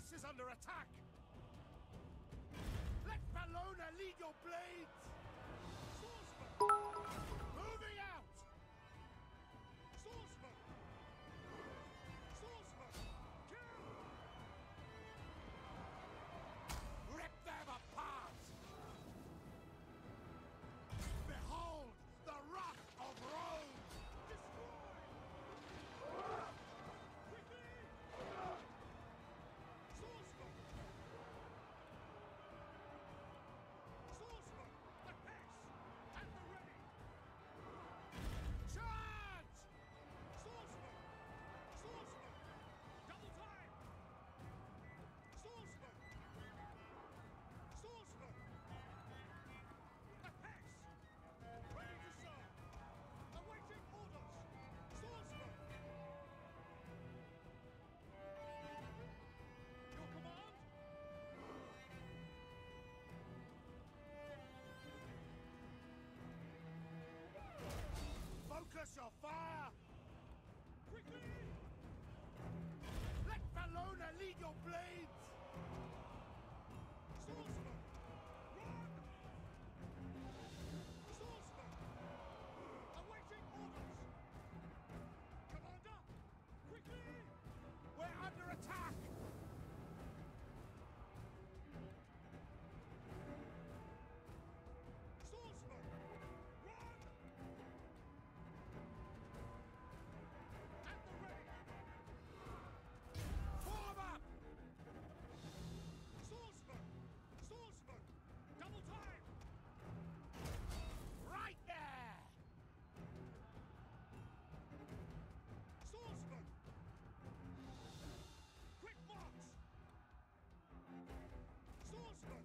base is under attack! Let Bellona lead your blades! Swordsman! Moving out! Swordsman! Swordsman! Kill! Rip them apart! Behold the wrath of Rome! Destroy! Quickly! Swordsman! Swordsman! The pace! At the ready! Charge! Swordsman! Swordsman! Double time! Swordsman! Swordsman! The pace! Ready to serve! Awaiting orders! Swordsman! Your command? Focus your fire! Quickly! Let Bellona lead your blades! Swordsman! Run! Swordsman! Awaiting orders! Commander! Quickly! We're under attack! Swordsman! Run! At the ready! Form up! Swordsman! Swordsman! Double time! Right there! Swordsman! Quick march! Swordsman!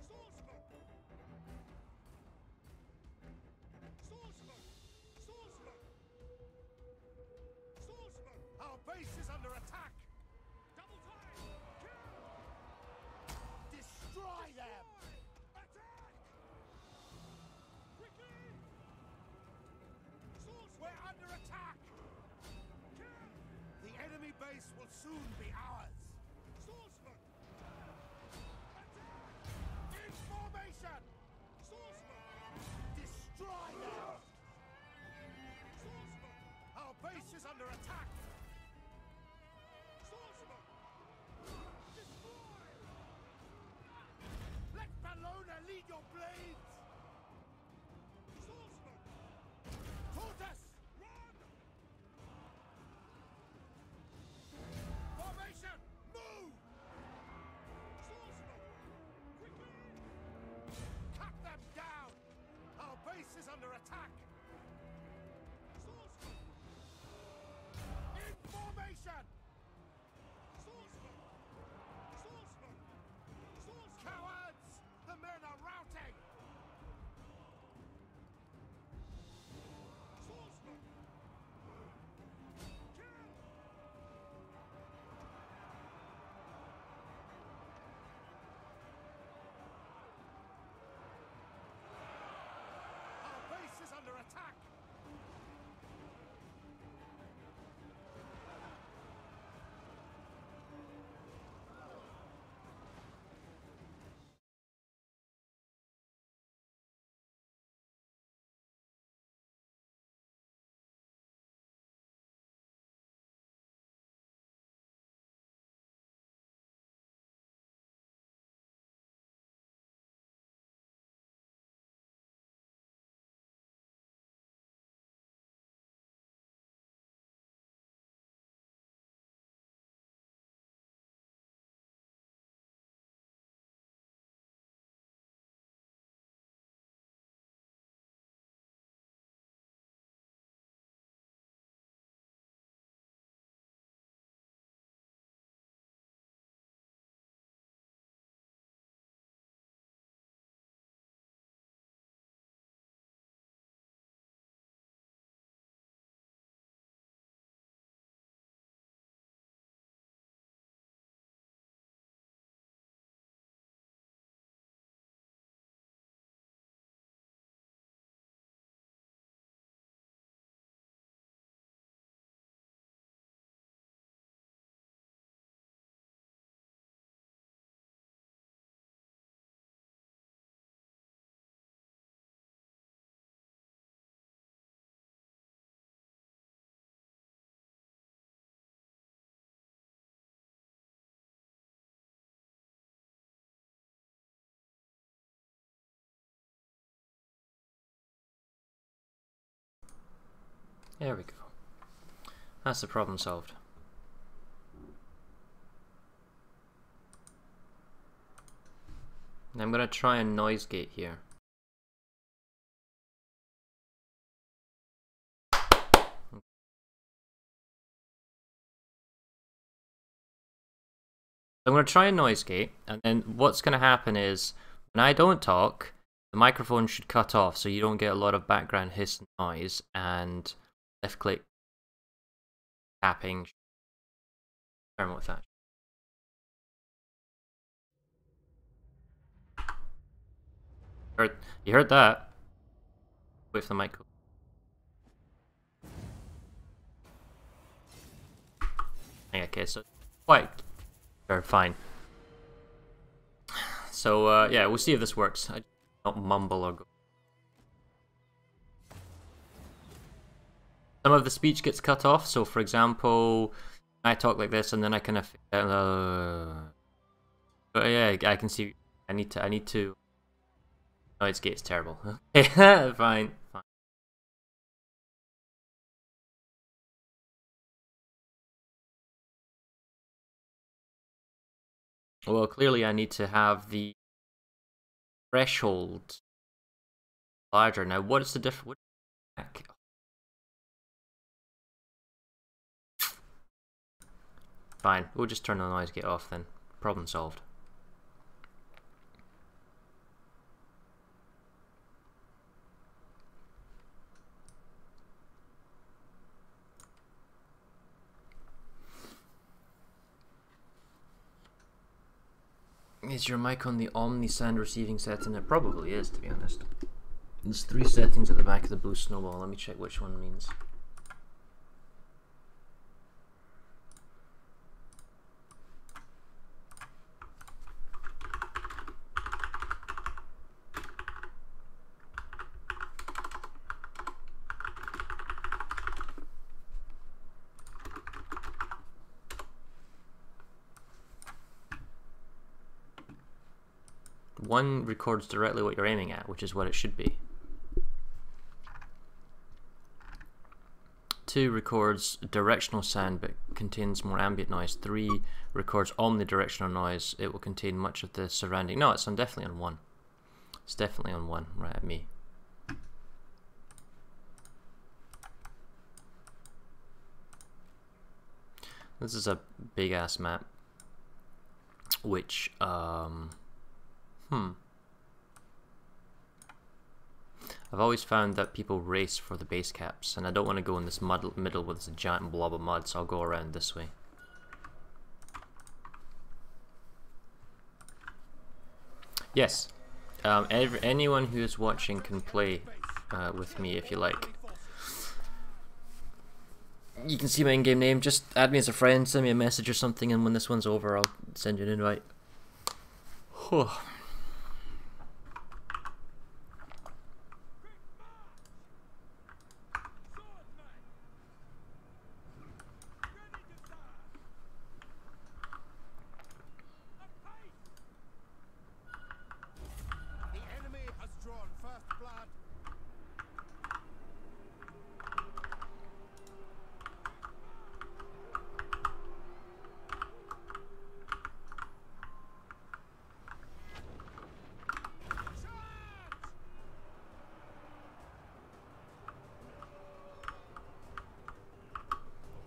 Swordsman! Swordsman! Swordsman! Swordsman! Our base is under attack! Double time! Kill! Destroy them! Attack! Quickly! Swordsman! We're under attack! Kill! The enemy base will soon be ours! Swordsman! Attack! In formation! Swordsman! Destroy them! Swordsman! Our base is under attack! Swordsman! Destroy! Let Bellona lead your blades! Swordsman! Tortoise! Run! Formation! There we go. That's the problem solved. I'm gonna try a noise gate here. I'm going to try a noise gate, and then what's going to happen is, when I don't talk, the microphone should cut off so you don't get a lot of background hiss and noise, and left click tapping. Experiment with that. You heard that? Wait for the mic. Okay, so quite fine. So yeah, we'll see if this works. I don't mumble or go. Some of the speech gets cut off. So for example, I talk like this, and then I kind of. But yeah, I can see. I need to. Noise gate's terrible. Okay, fine. Well, clearly I need to have the threshold larger. Now, what is the difference? Fine, we'll just turn the noise gate off then. Problem solved. Is your mic on the Omni sound receiving setting? It probably is, to be honest. There's 3 settings at the back of the blue snowball. Let me check which one means. One records directly what you're aiming at, which is what it should be. 2 records directional sound but contains more ambient noise. 3 records omnidirectional noise. It will contain much of the surrounding. No, it's definitely on 1. It's definitely on 1, right at me. This is a big ass map, which I've always found that people race for the base caps, and I don't want to go in this middle with this giant blob of mud, so I'll go around this way. Yes, anyone who is watching can play with me if you like. You can see my in-game name, just add me as a friend, send me a message or something, and when this one's over I'll send you an invite. Whew.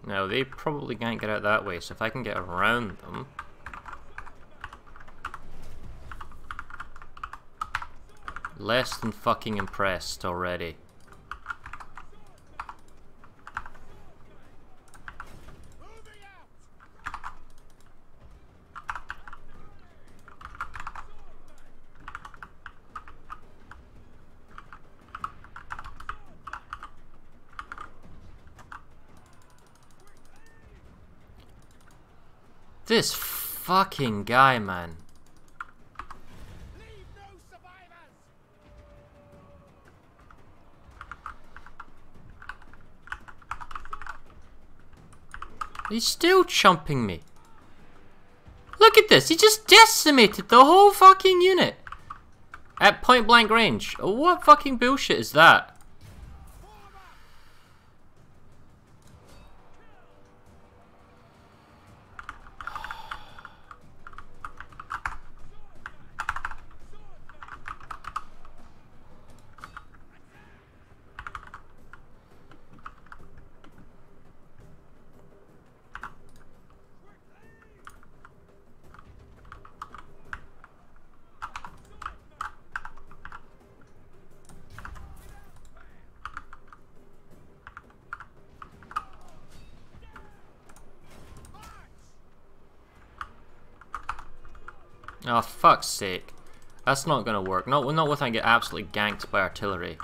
Now, they probably can't get out that way, so if I can get around them... Less than fucking impressed already. This fucking guy, man. Leave no survivors. He's still chumping me. Look at this, he just decimated the whole fucking unit. At point blank range. What fucking bullshit is that? Oh, fuck's sake. That's not gonna work. Not when I get absolutely ganked by artillery.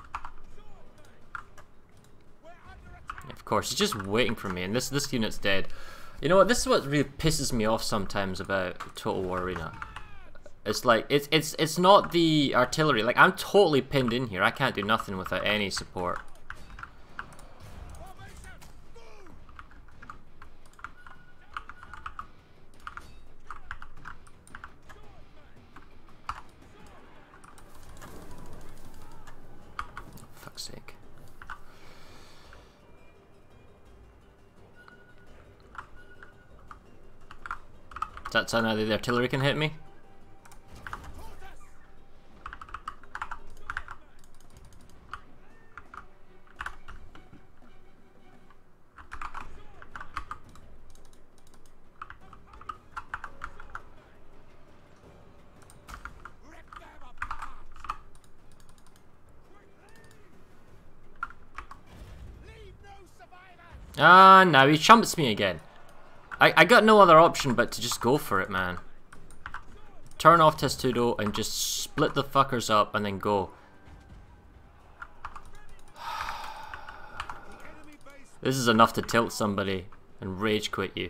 Of course, he's just waiting for me, and this unit's dead. You know what? This is what really pisses me off sometimes about Total War Arena. It's like it's not the artillery. Like, I'm totally pinned in here. I can't do nothing without any support. Fuck's sake. That's how now the artillery can hit me? Ah, now he chumps me again. I got no other option but to just go for it, man. Turn off Testudo and just split the fuckers up and then go. This is enough to tilt somebody and rage quit you.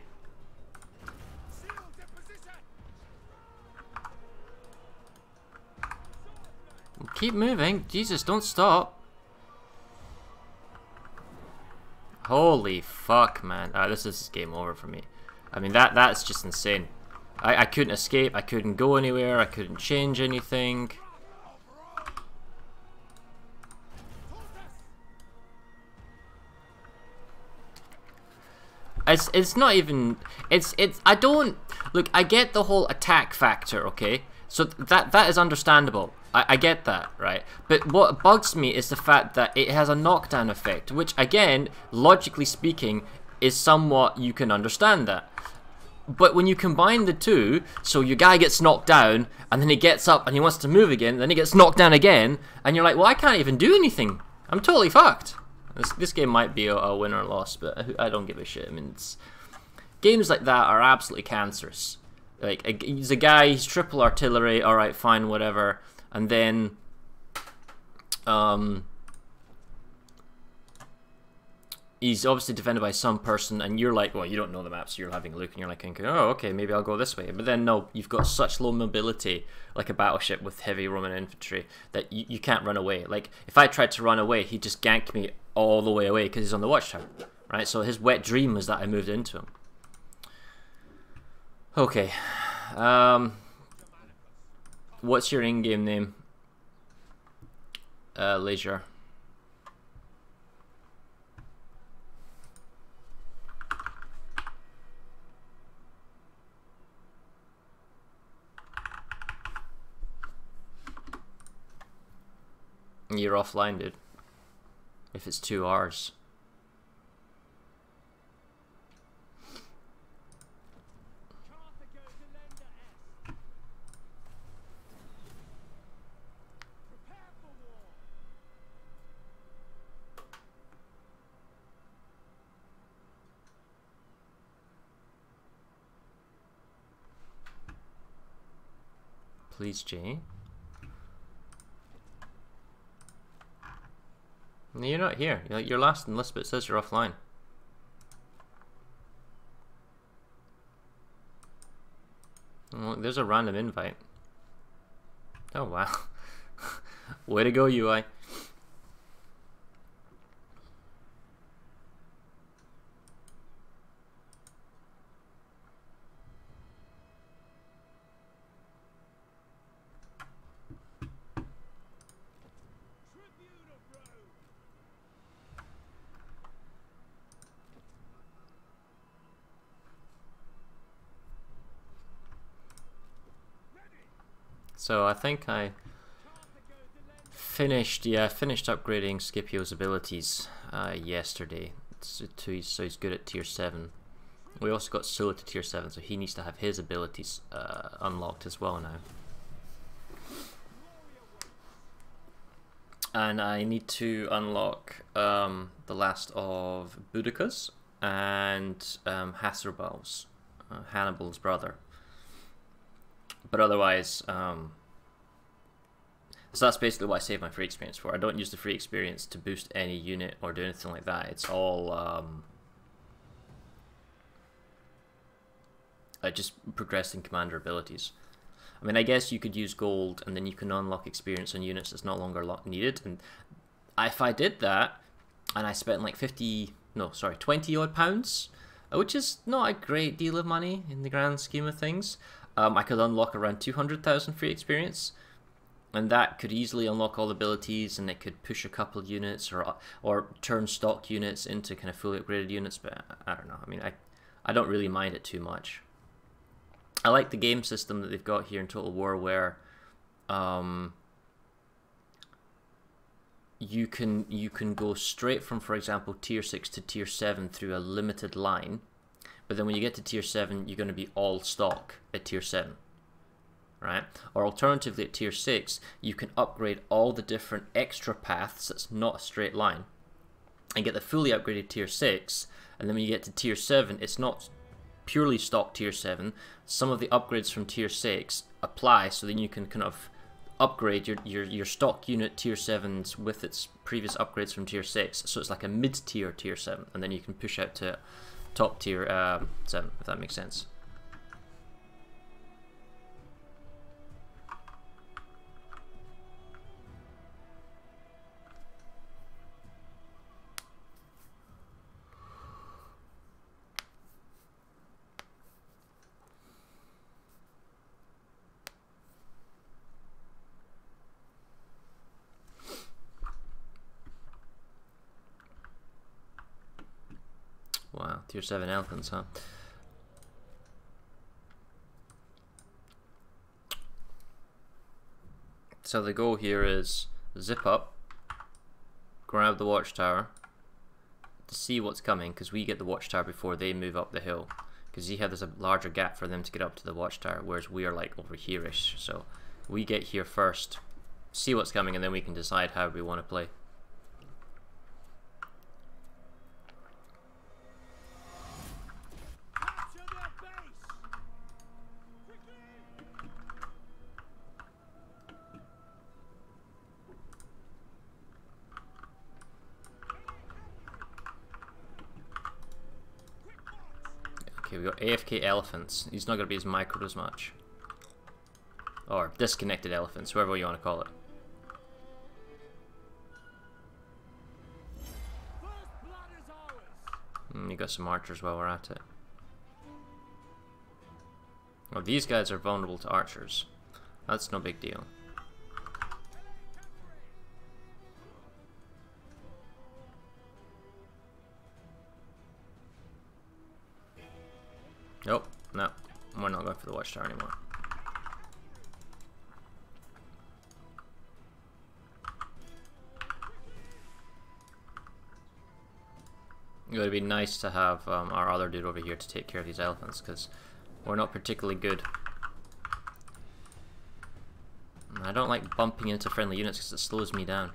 Keep moving. Jesus, don't stop. Holy fuck, man. This is game over for me. I mean, that's just insane. I couldn't escape, I couldn't go anywhere, I couldn't change anything. It's not even, I don't, look, I get the whole attack factor, okay? So that is understandable. I get that, right? But what bugs me is the fact that it has a knockdown effect, which again, logically speaking, is somewhat, you can understand that. But when you combine the two, so your guy gets knocked down, and then he gets up and he wants to move again, then he gets knocked down again, and you're like, well, I can't even do anything. I'm totally fucked. This game might be a win or loss, but I don't give a shit. I mean, games like that are absolutely cancerous. Like, he's a guy, he's triple artillery, alright, fine, whatever, and then, he's obviously defended by some person, and you're like, well, you don't know the map, so you're having a look, and you're like thinking, oh, okay, maybe I'll go this way. But then, no, you've got such low mobility, like a battleship with heavy Roman infantry, that you can't run away. Like, if I tried to run away, he'd just gank me all the way away, because he's on the watchtower, right? So his wet dream was that I moved into him. Okay. What's your in-game name? Leisure. You're offline, dude. If it's 2 hours. Please, Jay. No, you're not here. You're last in the list, but it says you're offline. Oh, there's a random invite. Oh, wow. Way to go, UI. So I think I finished upgrading Scipio's abilities yesterday. So he's good at tier 7. We also got Sulla to tier 7, so he needs to have his abilities unlocked as well now. And I need to unlock the last of Boudica's and Hasdrubal's, Hannibal's brother. But otherwise, so that's basically what I save my free experience for. I don't use the free experience to boost any unit or do anything like that. It's all just progressing commander abilities. I mean, I guess you could use gold and then you can unlock experience on units that's no longer needed. And if I did that and I spent like 20 odd pounds, which is not a great deal of money in the grand scheme of things, I could unlock around 200,000 free experience. And that could easily unlock all abilities, and it could push a couple of units or turn stock units into kind of fully upgraded units. But I don't know. I mean, I don't really mind it too much. I like the game system that they've got here in Total War, where you can go straight from, for example, tier 6 to tier 7 through a limited line, but then when you get to tier 7, you're going to be all stock at tier 7, right? Or alternatively, at tier 6, you can upgrade all the different extra paths that's not a straight line, and get the fully upgraded tier 6, and then when you get to tier 7, it's not purely stock tier 7. Some of the upgrades from tier 6 apply, so then you can kind of upgrade your stock unit tier 7s with its previous upgrades from tier 6, so it's like a mid-tier tier 7, and then you can push out to top tier 7, if that makes sense. Wow, tier 7 elephants, huh? So the goal here is zip up, grab the watchtower, to see what's coming, because we get the watchtower before they move up the hill. Because you have there's a larger gap for them to get up to the watchtower, whereas we are like over here-ish. So we get here first, see what's coming, and then we can decide how we want to play. Okay, we got AFK elephants. He's not going to be as microed as much. Or disconnected elephants, whoever you want to call it. You got some archers while we're at it. Well, these guys are vulnerable to archers. That's no big deal. Nope, no, we're not going for the watchtower anymore. It would be nice to have our other dude over here to take care of these elephants, because we're not particularly good. I don't like bumping into friendly units because it slows me down.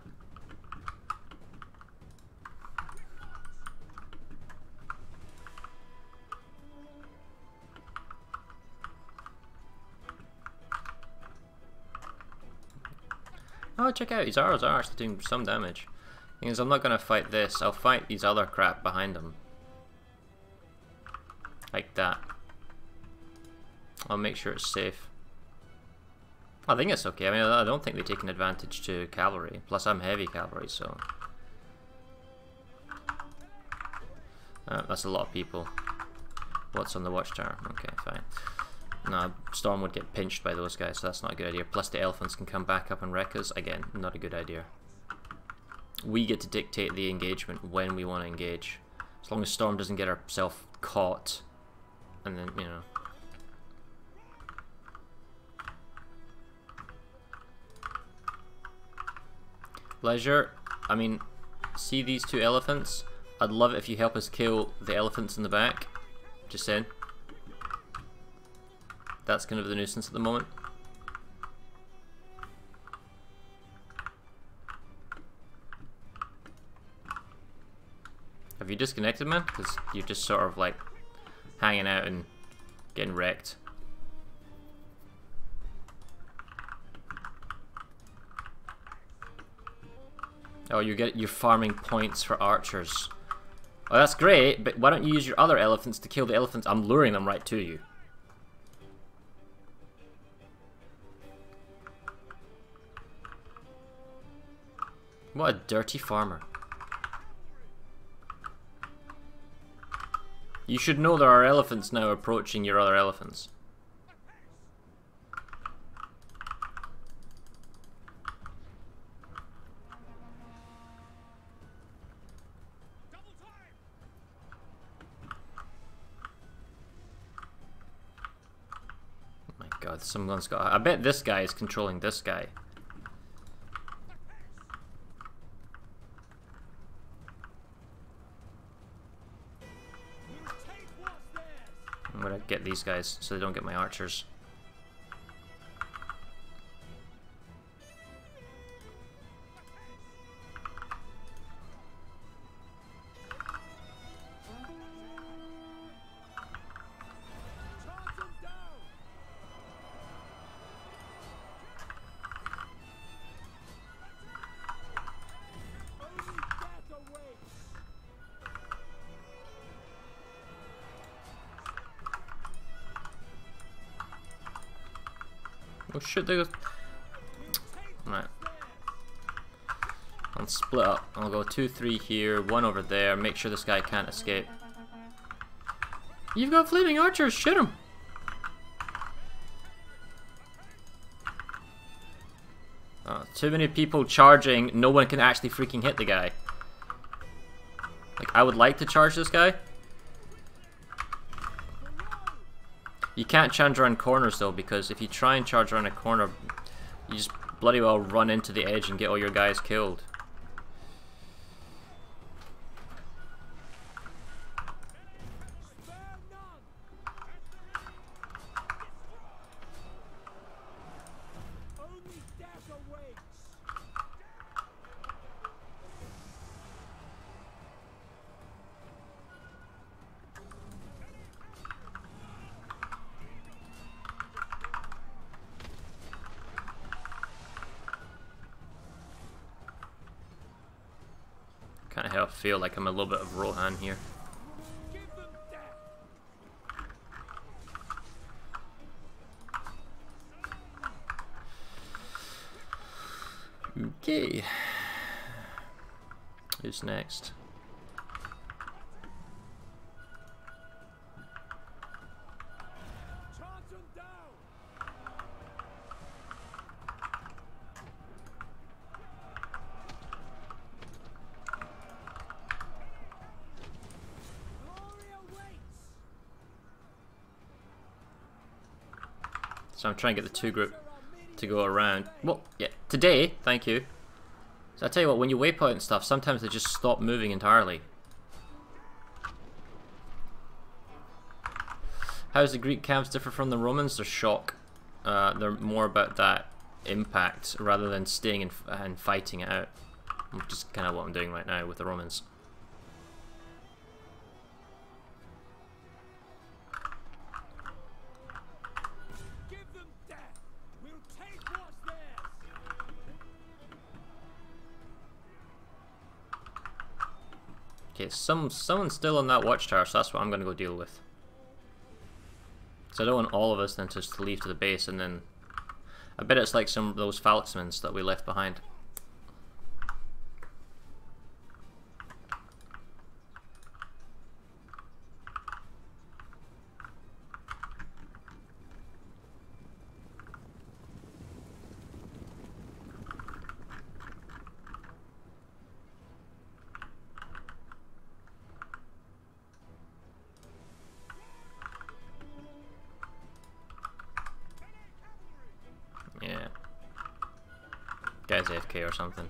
Oh, check out, his arrows are actually doing some damage. Thing is, I'm not going to fight this, I'll fight these other crap behind them. Like that. I'll make sure it's safe. I think it's okay, I mean, I don't think they've taken advantage to cavalry. Plus, I'm heavy cavalry, so... that's a lot of people. What's on the watchtower? Okay, fine. No, Storm would get pinched by those guys, so that's not a good idea. Plus the elephants can come back up and wreck us. Again, not a good idea. We get to dictate the engagement when we want to engage. As long as Storm doesn't get herself caught. And then, you know. Leisure, I mean, see these two elephants? I'd love it if you help us kill the elephants in the back. Just saying. That's kind of the nuisance at the moment. Have you disconnected, man? Because you're just sort of like hanging out and getting wrecked. Oh, you're farming points for archers. Oh, that's great, but why don't you use your other elephants to kill the elephants? I'm luring them right to you. What a dirty farmer. You should know there are elephants now approaching your other elephants. Oh my god, someone's got... I bet this guy is controlling this guy. I'm gonna get these guys so they don't get my archers. Oh shit, they go... Right. I'll split up. I'll go 2, 3 here, 1 over there, make sure this guy can't escape. You've got flaming archers, shoot him! Too many people charging, no one can actually freaking hit the guy. Like, I would like to charge this guy. You can't charge around corners though, because if you try and charge around a corner, you just bloody well run into the edge and get all your guys killed. Kind of how I feel like I'm a little bit of Rohan here. Okay. Who's next? So I'm trying to get the 2 group to go around. Well, yeah, today, thank you. So I tell you what, when you waypoint and stuff, sometimes they just stop moving entirely. How does the Greek camps differ from the Romans? They're shock. They're more about that impact rather than staying and fighting it out. Which is kind of what I'm doing right now with the Romans. Okay, someone's still on that watchtower, so that's what I'm gonna go deal with. So I don't want all of us then just to leave to the base, and then I bet it's like some of those Falxmans that we left behind. Yeah. Guy's AFK or something.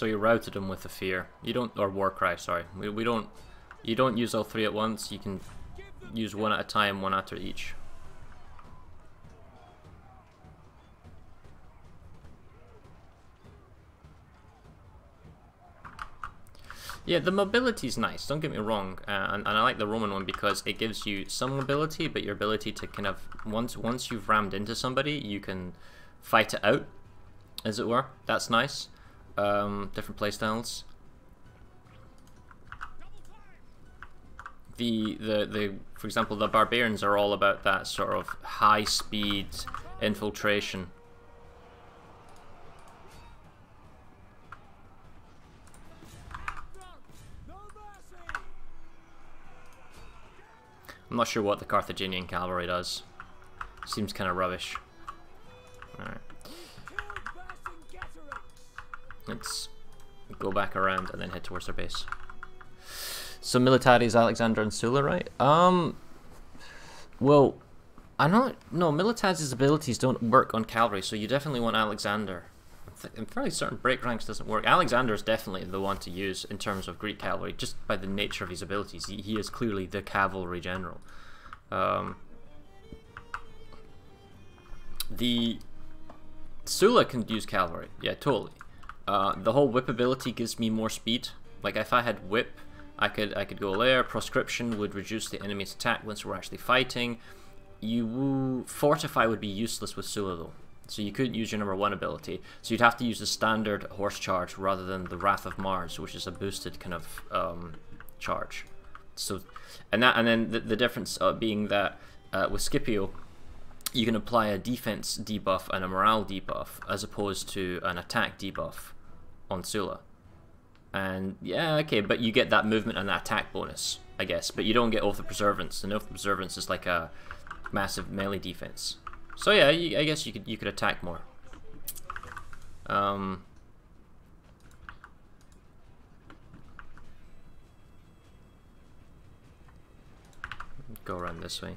So you routed him with the fear. You don't, or Warcry, sorry. We don't, you don't use all three at once. You can use one at a time, one after each. Yeah, the mobility's nice, don't get me wrong, and I like the Roman one because it gives you some mobility, but your ability to kind of, once you've rammed into somebody, you can fight it out, as it were. That's nice. Different playstyles. For example, the Barbarians are all about that sort of high-speed infiltration. I'm not sure what the Carthaginian cavalry does. Seems kind of rubbish. Alright. Let's go back around and then head towards their base. So militaris Alexander and Sulla, right? Well, no, militaris' abilities don't work on cavalry, so you definitely want Alexander. I'm fairly certain break ranks doesn't work. Alexander is definitely the one to use in terms of Greek cavalry, just by the nature of his abilities. He is clearly the cavalry general. The Sulla can use cavalry, yeah, totally. The whole whip ability gives me more speed. Like if I had whip, I could go there. Proscription would reduce the enemy's attack once we're actually fighting. Fortify would be useless with Sulla though. So you couldn't use your number 1 ability. So you'd have to use the standard horse charge rather than the Wrath of Mars, which is a boosted kind of charge. So, and then the difference being that with Scipio, you can apply a defense debuff and a morale debuff as opposed to an attack debuff on Sulla. And yeah, okay, but you get that movement and that attack bonus, I guess. But you don't get Oath of Preservance, and Oath of Preservance is like a massive melee defense. So yeah, I guess you could attack more. Go around this way.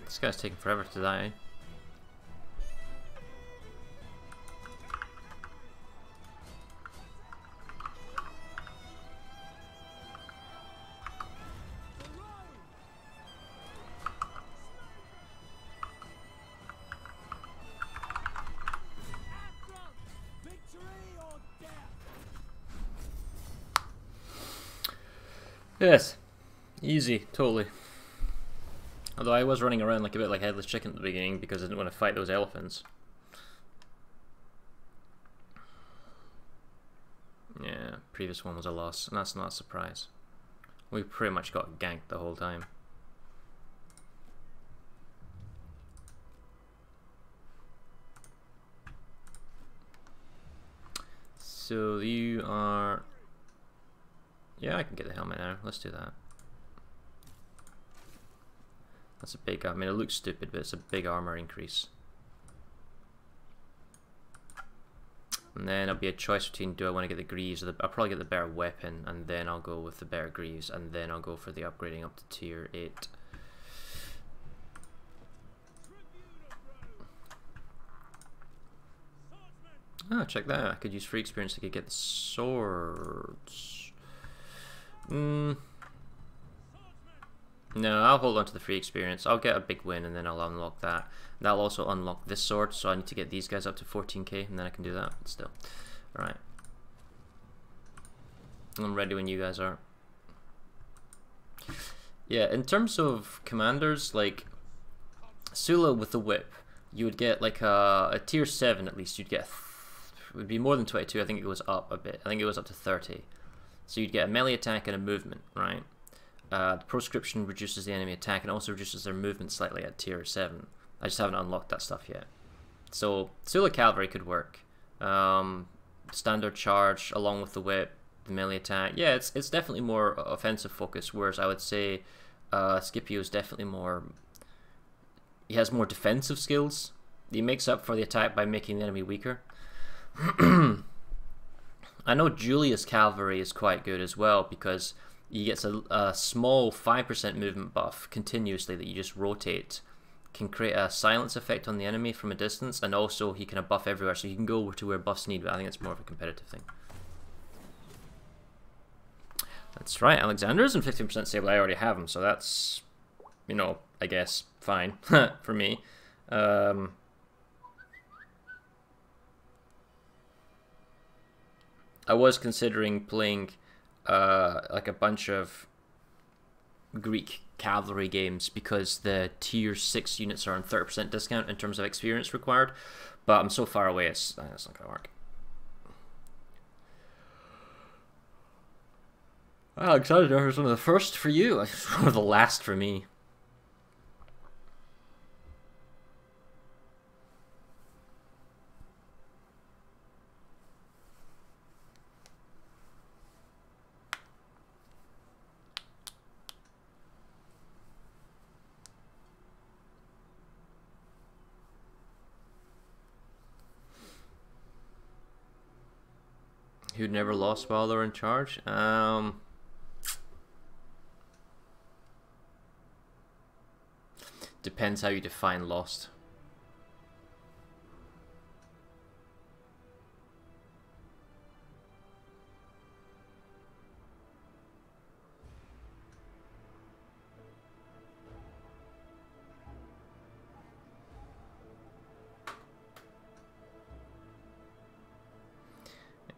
This guy's taking forever to die. Yes, easy, totally. Although I was running around like a bit like Headless Chicken at the beginning because I didn't want to fight those elephants. Yeah, previous one was a loss, and that's not a surprise. We pretty much got ganked the whole time. So you are... Yeah, I can get the helmet now. Let's do that. That's a big, I mean it looks stupid, but it's a big armor increase. And then it'll be a choice between, do I want to get the Greaves, or I'll probably get the better weapon, and then I'll go with the better Greaves, and then I'll go for the upgrading up to tier 8. Oh, check that, I could use free experience to get the swords. No, I'll hold on to the free experience. I'll get a big win and then I'll unlock that. That'll also unlock this sword, so I need to get these guys up to 14k and then I can do that still. Alright. I'm ready when you guys are. Yeah, in terms of commanders, like Sula with the whip, you would get like a tier 7 at least. You'd get it would be more than 22. I think it goes up a bit. I think it goes up to 30. So you'd get a melee attack and a movement, right? The proscription reduces the enemy attack and also reduces their movement slightly at tier 7. I just haven't unlocked that stuff yet. So Sula Cavalry could work. Standard charge along with the whip, the melee attack. Yeah, it's definitely more offensive focused, whereas I would say Scipio is definitely more... He has more defensive skills. He makes up for the attack by making the enemy weaker. I know Julius Cavalry is quite good as well because he gets a small 5% movement buff continuously that you just rotate. Can create a silence effect on the enemy from a distance, and also he can buff everywhere, so you can go to where buffs need, but I think it's more of a competitive thing. That's right, Alexander's and 15% stable. I already have him, so that's, you know, I guess fine for me. I was considering playing like a bunch of Greek cavalry games because the tier 6 units are on 30% discount in terms of experience required, but I'm so far away it's not gonna work. Alexander was one of the first for you, one of the last for me. Who never lost while they're in charge? Depends how you define lost.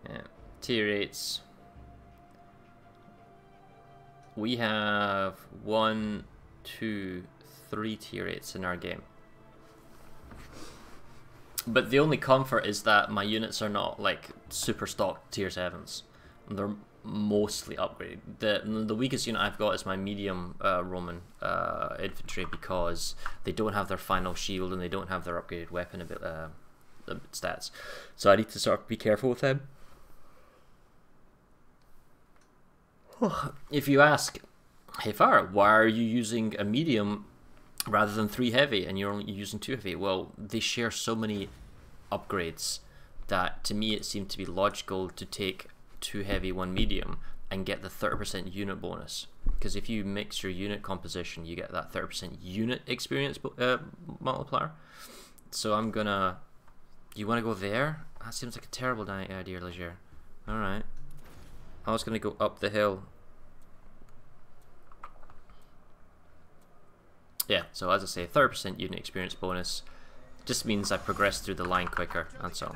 Yeah. Tier 8s. We have 1, 2, 3 tier 8s in our game. But the only comfort is that my units are not like super stocked tier 7s. They're mostly upgraded. The weakest unit I've got is my medium Roman infantry because they don't have their final shield and they don't have their upgraded weapon stats. So I need to sort of be careful with them. If you ask, hey Far, why are you using a medium rather than 3 heavy and you're only using 2 heavy? Well, they share so many upgrades that to me it seemed to be logical to take 2 heavy, 1 medium and get the 30% unit bonus. Because if you mix your unit composition, you get that 30% unit experience multiplier. So I'm gonna... You want to go there? That seems like a terrible idea, Leger. Alright. I was going to go up the hill. Yeah, so as I say, 30% unit experience bonus just means I progress through the line quicker, that's all.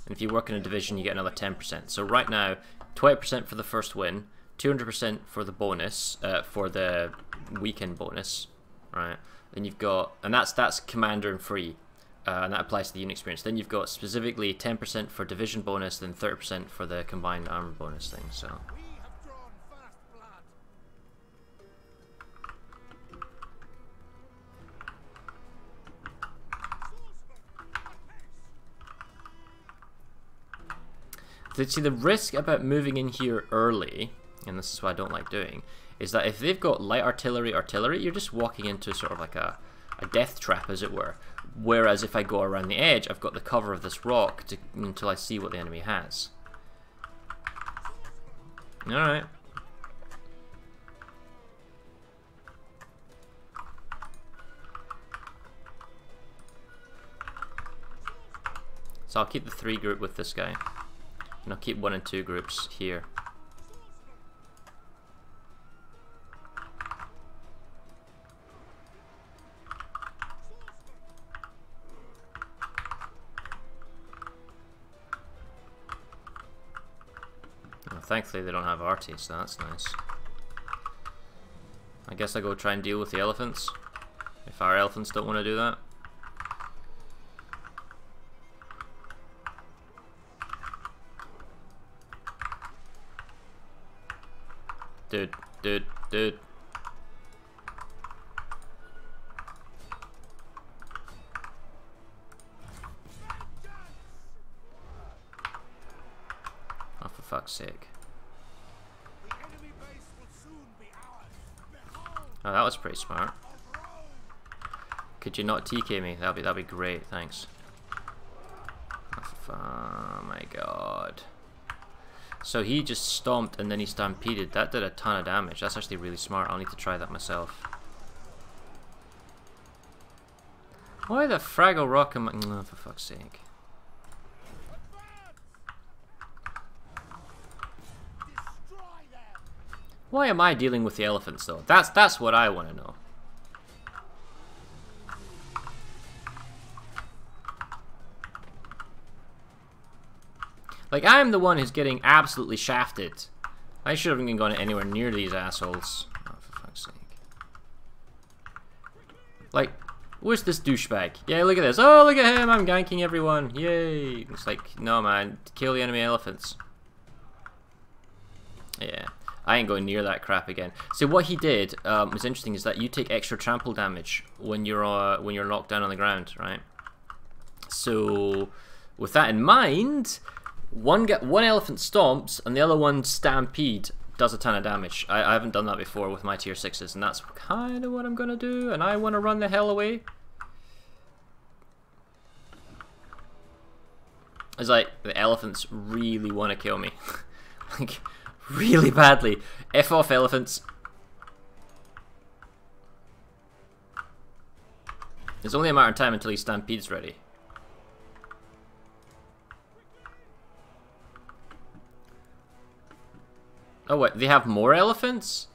And if you work in a division, you get another 10%. So right now, 20% for the first win, 200% for the bonus, for the weekend bonus, right? Then you've got, and that's commander and free. And that applies to the unit experience. Then you've got specifically 10% for division bonus, then 30% for the combined armor bonus thing. So see, the risk about moving in here early, and this is what I don't like doing, is that if they've got light artillery, you're just walking into sort of like a death trap, as it were. Whereas if I go around the edge, I've got the cover of this rock until I see what the enemy has. Alright. So I'll keep the 3 group with this guy. And I'll keep 1 and 2 groups here. Thankfully they don't have arty, so that's nice. I guess I go try and deal with the elephants. If our elephants don't want to do that. Dude. Oh, for fuck's sake. The enemy base will soon be ours. Behold Oh, that was pretty smart. of Rome. Could you not TK me? That'd be great, thanks. Oh my god. So he just stomped and then he stampeded. That did a ton of damage. That's actually really smart. I'll need to try that myself. Why the Fraggle Rock am I... Oh, for fuck's sake. Destroy them. Why am I dealing with the elephants though? That's what I want to know. Like, I'm the one who's getting absolutely shafted. I should have even gone anywhere near these assholes. Oh, for fuck's sake. Like, where's this douchebag? Yeah, look at this. Oh, look at him. I'm ganking everyone. Yay. It's like, no, man. Kill the enemy elephants. Yeah. I ain't going near that crap again. So what he did was interesting is that you take extra trample damage when you're knocked down on the ground, right? So, with that in mind... One elephant stomps and the other one stampede does a ton of damage. I haven't done that before with my tier 6s, and that's kind of what I'm gonna do, and I want to run the hell away. It's like, the elephants really want to kill me. Like, really badly. F off, elephants. It's only a matter of time until he stampedes ready. Oh wait, they have more elephants?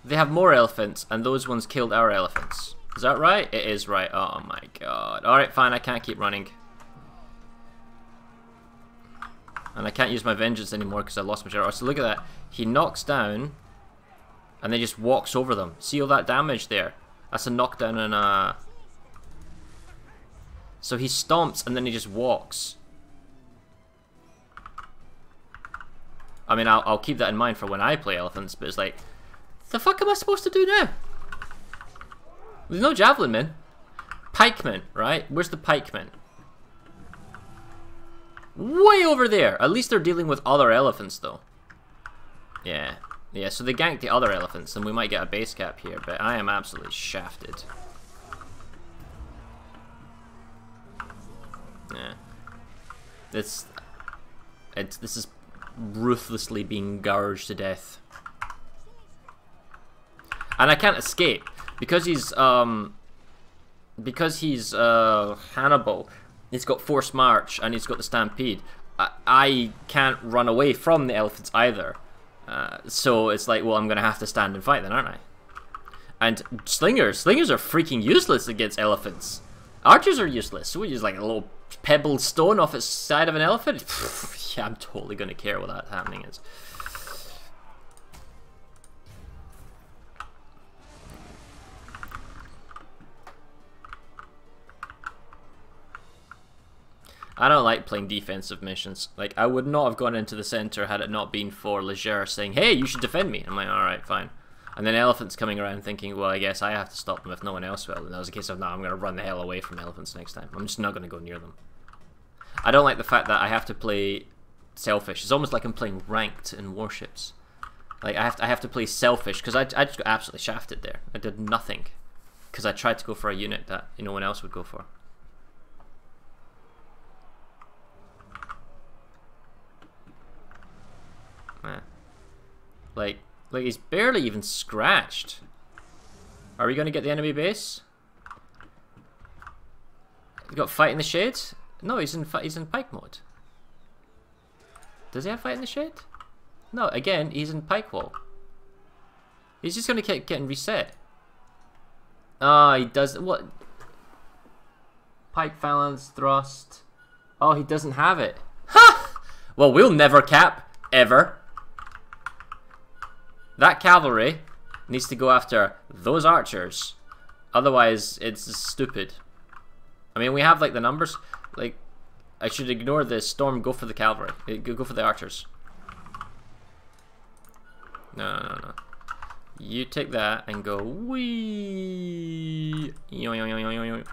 They have more elephants, and those ones killed our elephants. Is that right? It is right. Oh my god. Alright, fine, I can't keep running. And I can't use my vengeance anymore because I lost my general. So look at that. He knocks down, and then just walks over them. See all that damage there? That's a knockdown and a... So he stomps, and then he just walks. I mean, I'll keep that in mind for when I play elephants, but it's like, the fuck am I supposed to do now? There's no javelin men. Pikemen, right? Where's the pikemen? Way over there. At least they're dealing with other elephants, though. Yeah. Yeah, so they ganked the other elephants, and we might get a base cap here, but I am absolutely shafted. Yeah. This is ruthlessly being gouged to death. And I can't escape. Because he's Hannibal, he's got forced march and he's got the stampede. I can't run away from the elephants either. So it's like, well, I'm gonna have to stand and fight then, aren't I? And slingers are freaking useless against elephants. Archers are useless. So we use like a little pebbled stone off its side of an elephant. Yeah, I'm totally gonna care what that happening is. I don't like playing defensive missions. Like, I would not have gone into the center had it not been for Leger saying, hey, you should defend me. I'm like, alright, fine. And then elephants coming around thinking, well, I guess I have to stop them if no one else will. And that was a case of, no, I'm going to run the hell away from elephants next time. I'm just not going to go near them. I don't like the fact that I have to play selfish. It's almost like I'm playing ranked in warships. Like, I have to play selfish, because I just got absolutely shafted there. I did nothing. Because I tried to go for a unit that no one else would go for. Man. Like he's barely even scratched. Are we going to get the enemy base? You got Fight in the Shade? No, he's in pike mode. Does he have Fight in the Shade? No, again, he's in pike wall. He's just going to keep getting reset. Ah, he does what? Pike phalanx thrust. Oh, he doesn't have it. Ha! Well, we'll never cap ever. That cavalry needs to go after those archers. Otherwise, it's stupid. I mean, we have like the numbers. Like, I should ignore the storm. Go for the cavalry. Go for the archers. No. You take that and go wee. Yo, yo, yo, yo, yo, yo.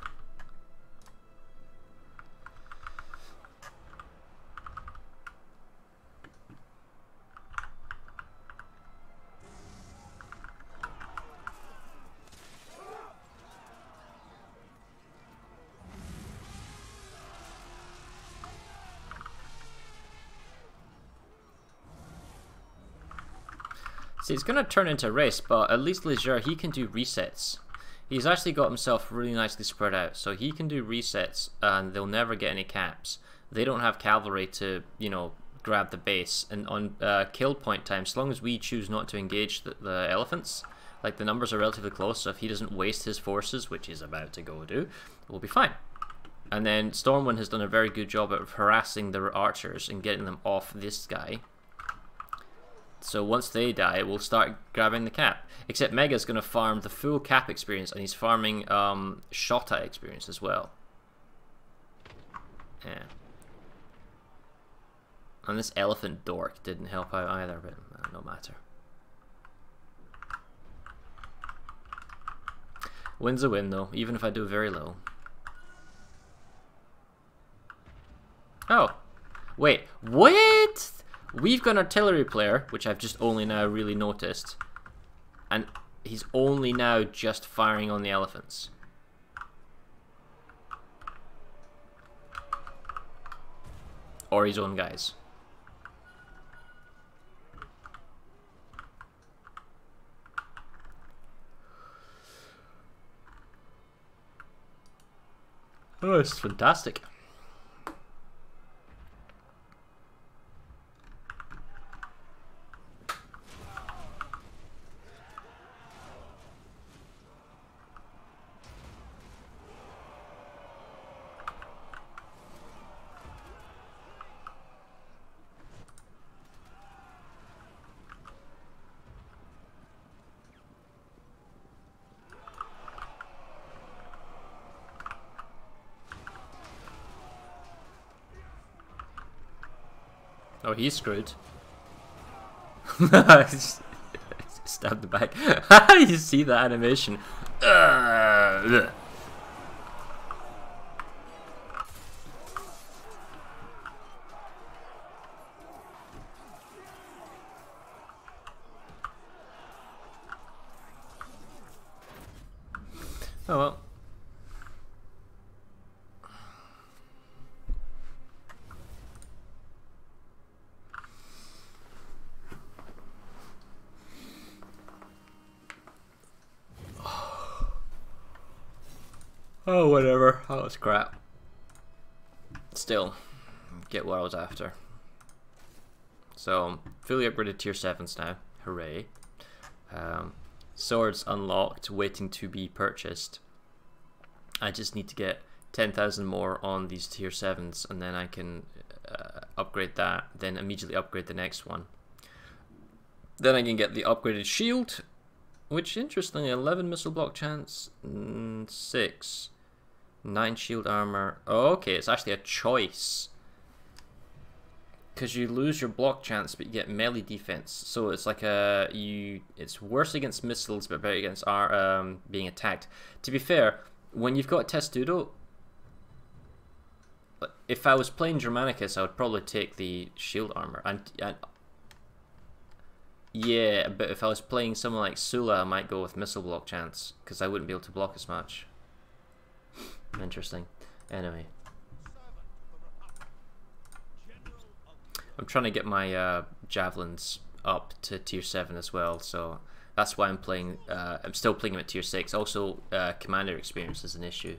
See, it's going to turn into a race, but at least Leger, he can do resets. He's actually got himself really nicely spread out, so he can do resets and they'll never get any caps. They don't have cavalry to, you know, grab the base. And on kill point time, as long as we choose not to engage the elephants, like the numbers are relatively close, so if he doesn't waste his forces, which he's about to go do, we'll be fine. And then Stormwind has done a very good job of harassing the archers and getting them off this guy. So once they die, we'll start grabbing the cap. Except Mega's going to farm the full cap experience, and he's farming Shota experience as well. Yeah. And this elephant dork didn't help out either, but no matter. Win's a win though, even if I do very low. Oh. Wait, what? We've got an artillery player, which I've just only now really noticed, and he's only now just firing on the elephants. Or his own guys. Oh, it's fantastic. Oh, he's screwed. Stab the back. You see the animation. Oh well. Oh, whatever. Oh, it's crap. Still, get what I was after. So, fully upgraded tier 7s now. Hooray. Swords unlocked, waiting to be purchased. I just need to get 10,000 more on these tier 7s, and then I can upgrade that, then immediately upgrade the next one. Then I can get the upgraded shield, which, interestingly, 11 missile block chance, 6. 9 shield armor. Oh, okay, it's actually a choice. Because you lose your block chance, but you get melee defense. So it's like it's worse against missiles, but better against being attacked. To be fair, when you've got Testudo, if I was playing Germanicus, I would probably take the shield armor. And yeah, but if I was playing someone like Sula, I might go with missile block chance, because I wouldn't be able to block as much. Interesting. Anyway, I'm trying to get my javelins up to tier 7 as well, so that's why I'm playing. I'm still playing them at tier 6. Also, commander experience is an issue.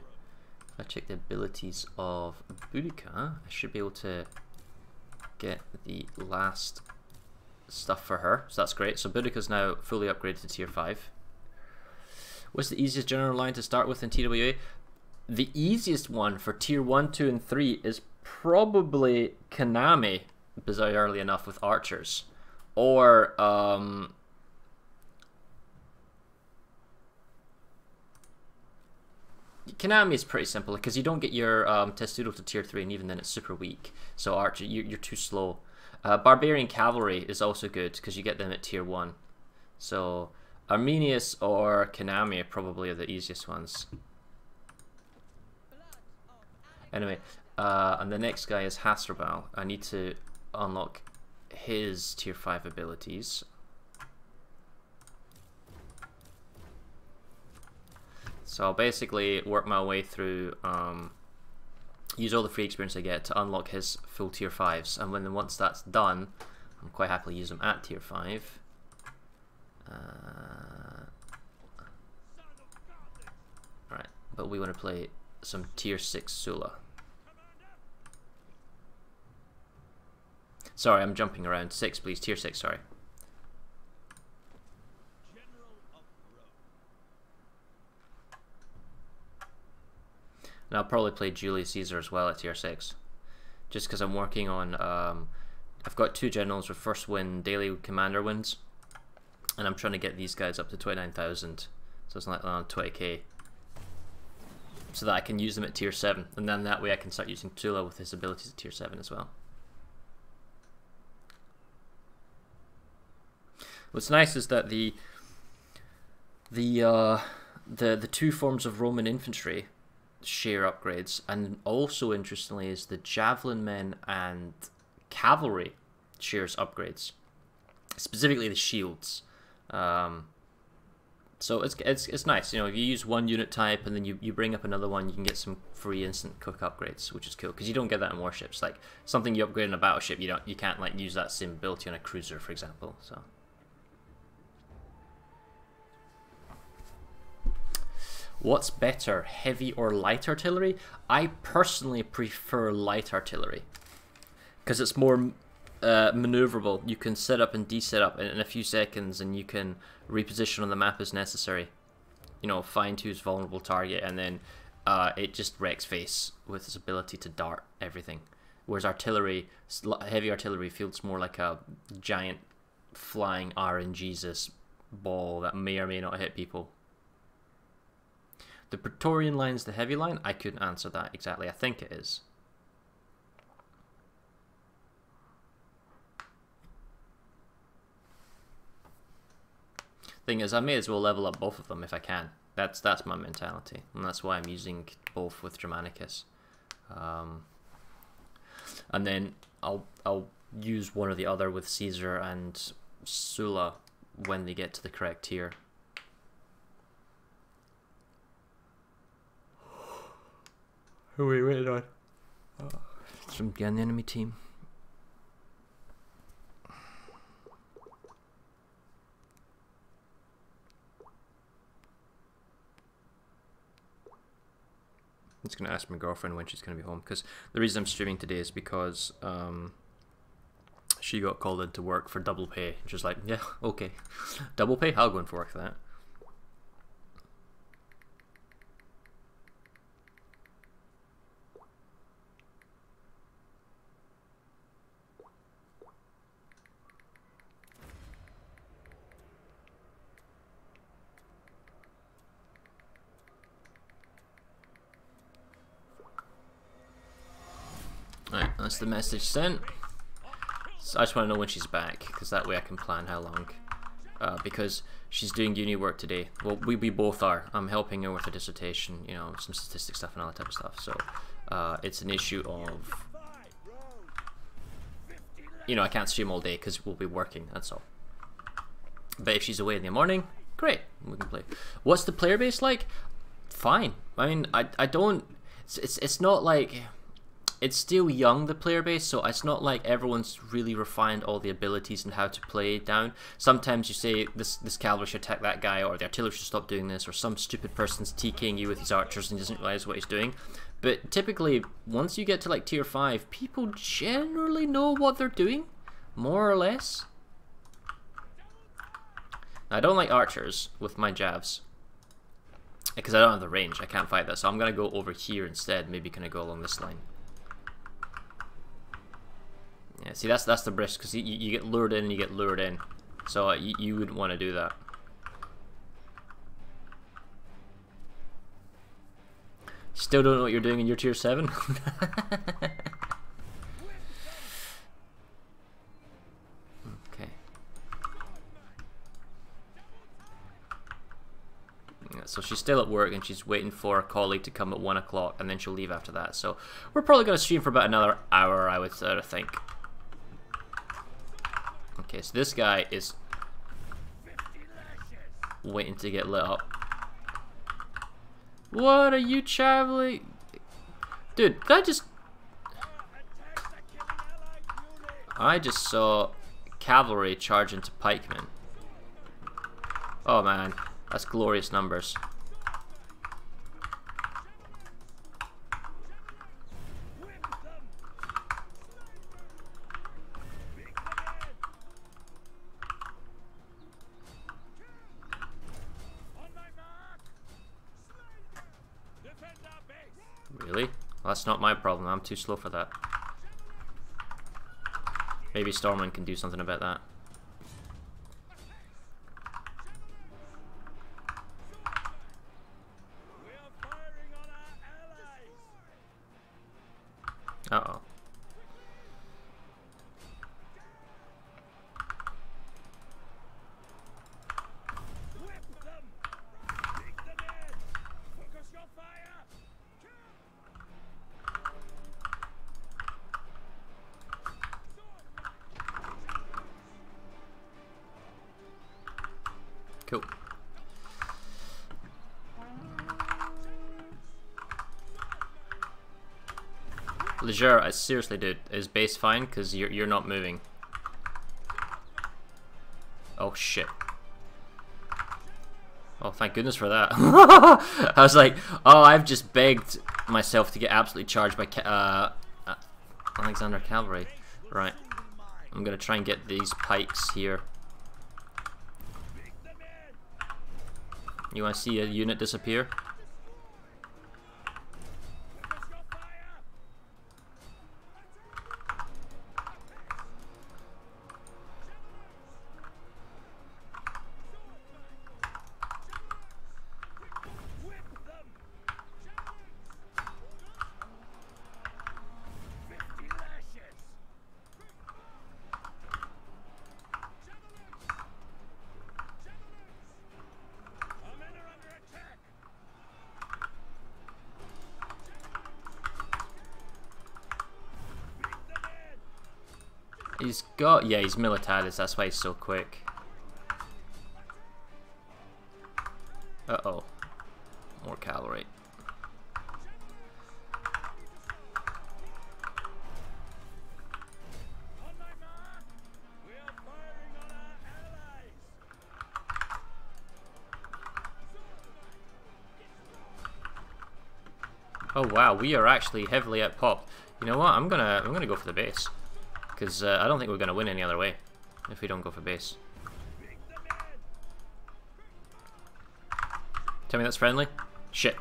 If I check the abilities of Boudica, I should be able to get the last stuff for her, so that's great. So Boudica's now fully upgraded to tier 5. What's the easiest general line to start with in TWA? The easiest one for tier 1, 2, and 3 is probably Kaname, bizarrely enough, with archers. Or Konami is pretty simple because you don't get your Testudo to tier 3, and even then it's super weak. So Archer, you're too slow. Barbarian Cavalry is also good because you get them at tier 1. So Arminius or Konami probably are the easiest ones. Anyway, and the next guy is Hasdrubal. I need to unlock his tier 5 abilities. So I'll basically work my way through, use all the free experience I get to unlock his full tier 5s, and once that's done, I'm quite happily use them at tier 5. Right, but we want to play some tier 6 Sula. Sorry, I'm jumping around. 6, please. Tier 6, sorry. And I'll probably play Julius Caesar as well at tier 6. Just because I'm working on... I've got 2 generals with first win daily commander wins. And I'm trying to get these guys up to 29,000. So it's like around 20k. So that I can use them at tier 7. And then that way I can start using Tula with his abilities at tier 7 as well. What's nice is that the 2 forms of Roman infantry share upgrades, and also interestingly is the javelin men and cavalry shares upgrades, specifically the shields. So it's nice, you know, if you use one unit type and then you bring up another one, you can get some free instant cook upgrades, which is cool because you don't get that in warships. Like something you upgrade in a battleship, you can't like use that same ability on a cruiser, for example. So what's better, heavy or light artillery? I personally prefer light artillery because it's more maneuverable. You can set up and deset up in a few seconds, and you can reposition on the map as necessary. You know, find who's vulnerable target, and then it just wrecks face with its ability to dart everything. Whereas artillery, heavy artillery, feels more like a giant flying RNGesus ball that may or may not hit people. The Praetorian line is the heavy line? I couldn't answer that exactly. I think it is. Thing is, I may as well level up both of them if I can. That's my mentality, and that's why I'm using both with Germanicus. And then I'll use one or the other with Caesar and Sulla when they get to the correct tier. Who are we waiting on? From the enemy team. I'm just going to ask my girlfriend when she's going to be home, because the reason I'm streaming today is because she got called into work for double pay. She's like, yeah, okay. Double pay? I'll go in for work for that. Alright, that's the message sent. So I just want to know when she's back, because that way I can plan how long. Because she's doing uni work today. Well, we both are. I'm helping her with her dissertation, you know, some statistics stuff and all that type of stuff. So it's an issue of, you know, I can't stream all day because we'll be working, that's all. But if she's away in the morning, great, we can play. What's the player base like? Fine. I mean, I don't, it's not like, it's still young, the player base, so it's not like everyone's really refined all the abilities and how to play down. Sometimes you say this cavalry should attack that guy, or the artillery should stop doing this, or some stupid person's TKing you with his archers and he doesn't realize what he's doing. But typically, once you get to like tier 5, people generally know what they're doing, more or less. I don't like archers with my javs, because I don't have the range, I can't fight that, so I'm going to go over here instead, maybe can I go along this line. Yeah, see, that's the risk, because you get lured in and you get lured in. So you wouldn't want to do that. Still don't know what you're doing in your tier 7? Okay. Yeah, so she's still at work and she's waiting for a colleague to come at 1 o'clock and then she'll leave after that. So we're probably going to stream for about another hour, I would think. Okay, so this guy is waiting to get lit up. What are you traveling? Dude, I just saw cavalry charge into pikemen. Oh man, that's glorious numbers. Really? Well, that's not my problem. I'm too slow for that. Maybe Stormwind can do something about that. Uh-oh. Cool. Leger, seriously, dude, is base fine? Because you're not moving. Oh shit. Oh, thank goodness for that. I was like, oh, I've just begged myself to get absolutely charged by Alexander Cavalry. Right. I'm gonna try and get these pikes here. You want to see a unit disappear? He's got, yeah, he's militaris, that's why he's so quick. Uh-oh. More cavalry. Oh wow, we are actually heavily at pop. You know what? I'm gonna go for the base. Because I don't think we're going to win any other way if we don't go for base. Tell me that's friendly? Shit.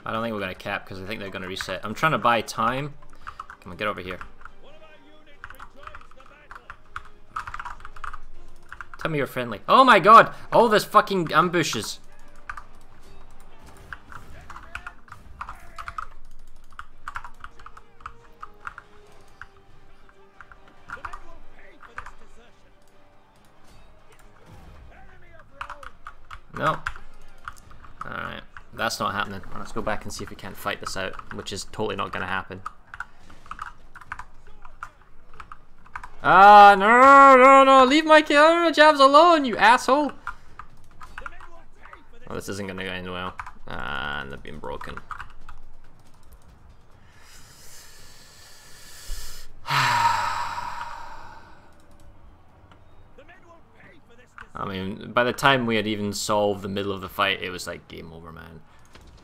I don't think we're going to cap because I think they're going to reset. I'm trying to buy time. Come on, get over here. Tell me you're friendly. Oh my god! All this fucking ambushes. No. Alright. That's not happening. Let's go back and see if we can't fight this out, which is totally not going to happen. Ah, no, leave my counter jabs alone, you asshole! Well, this isn't going to go end well. And they've been broken. I mean, by the time we had even solved the middle of the fight, it was like game over, man.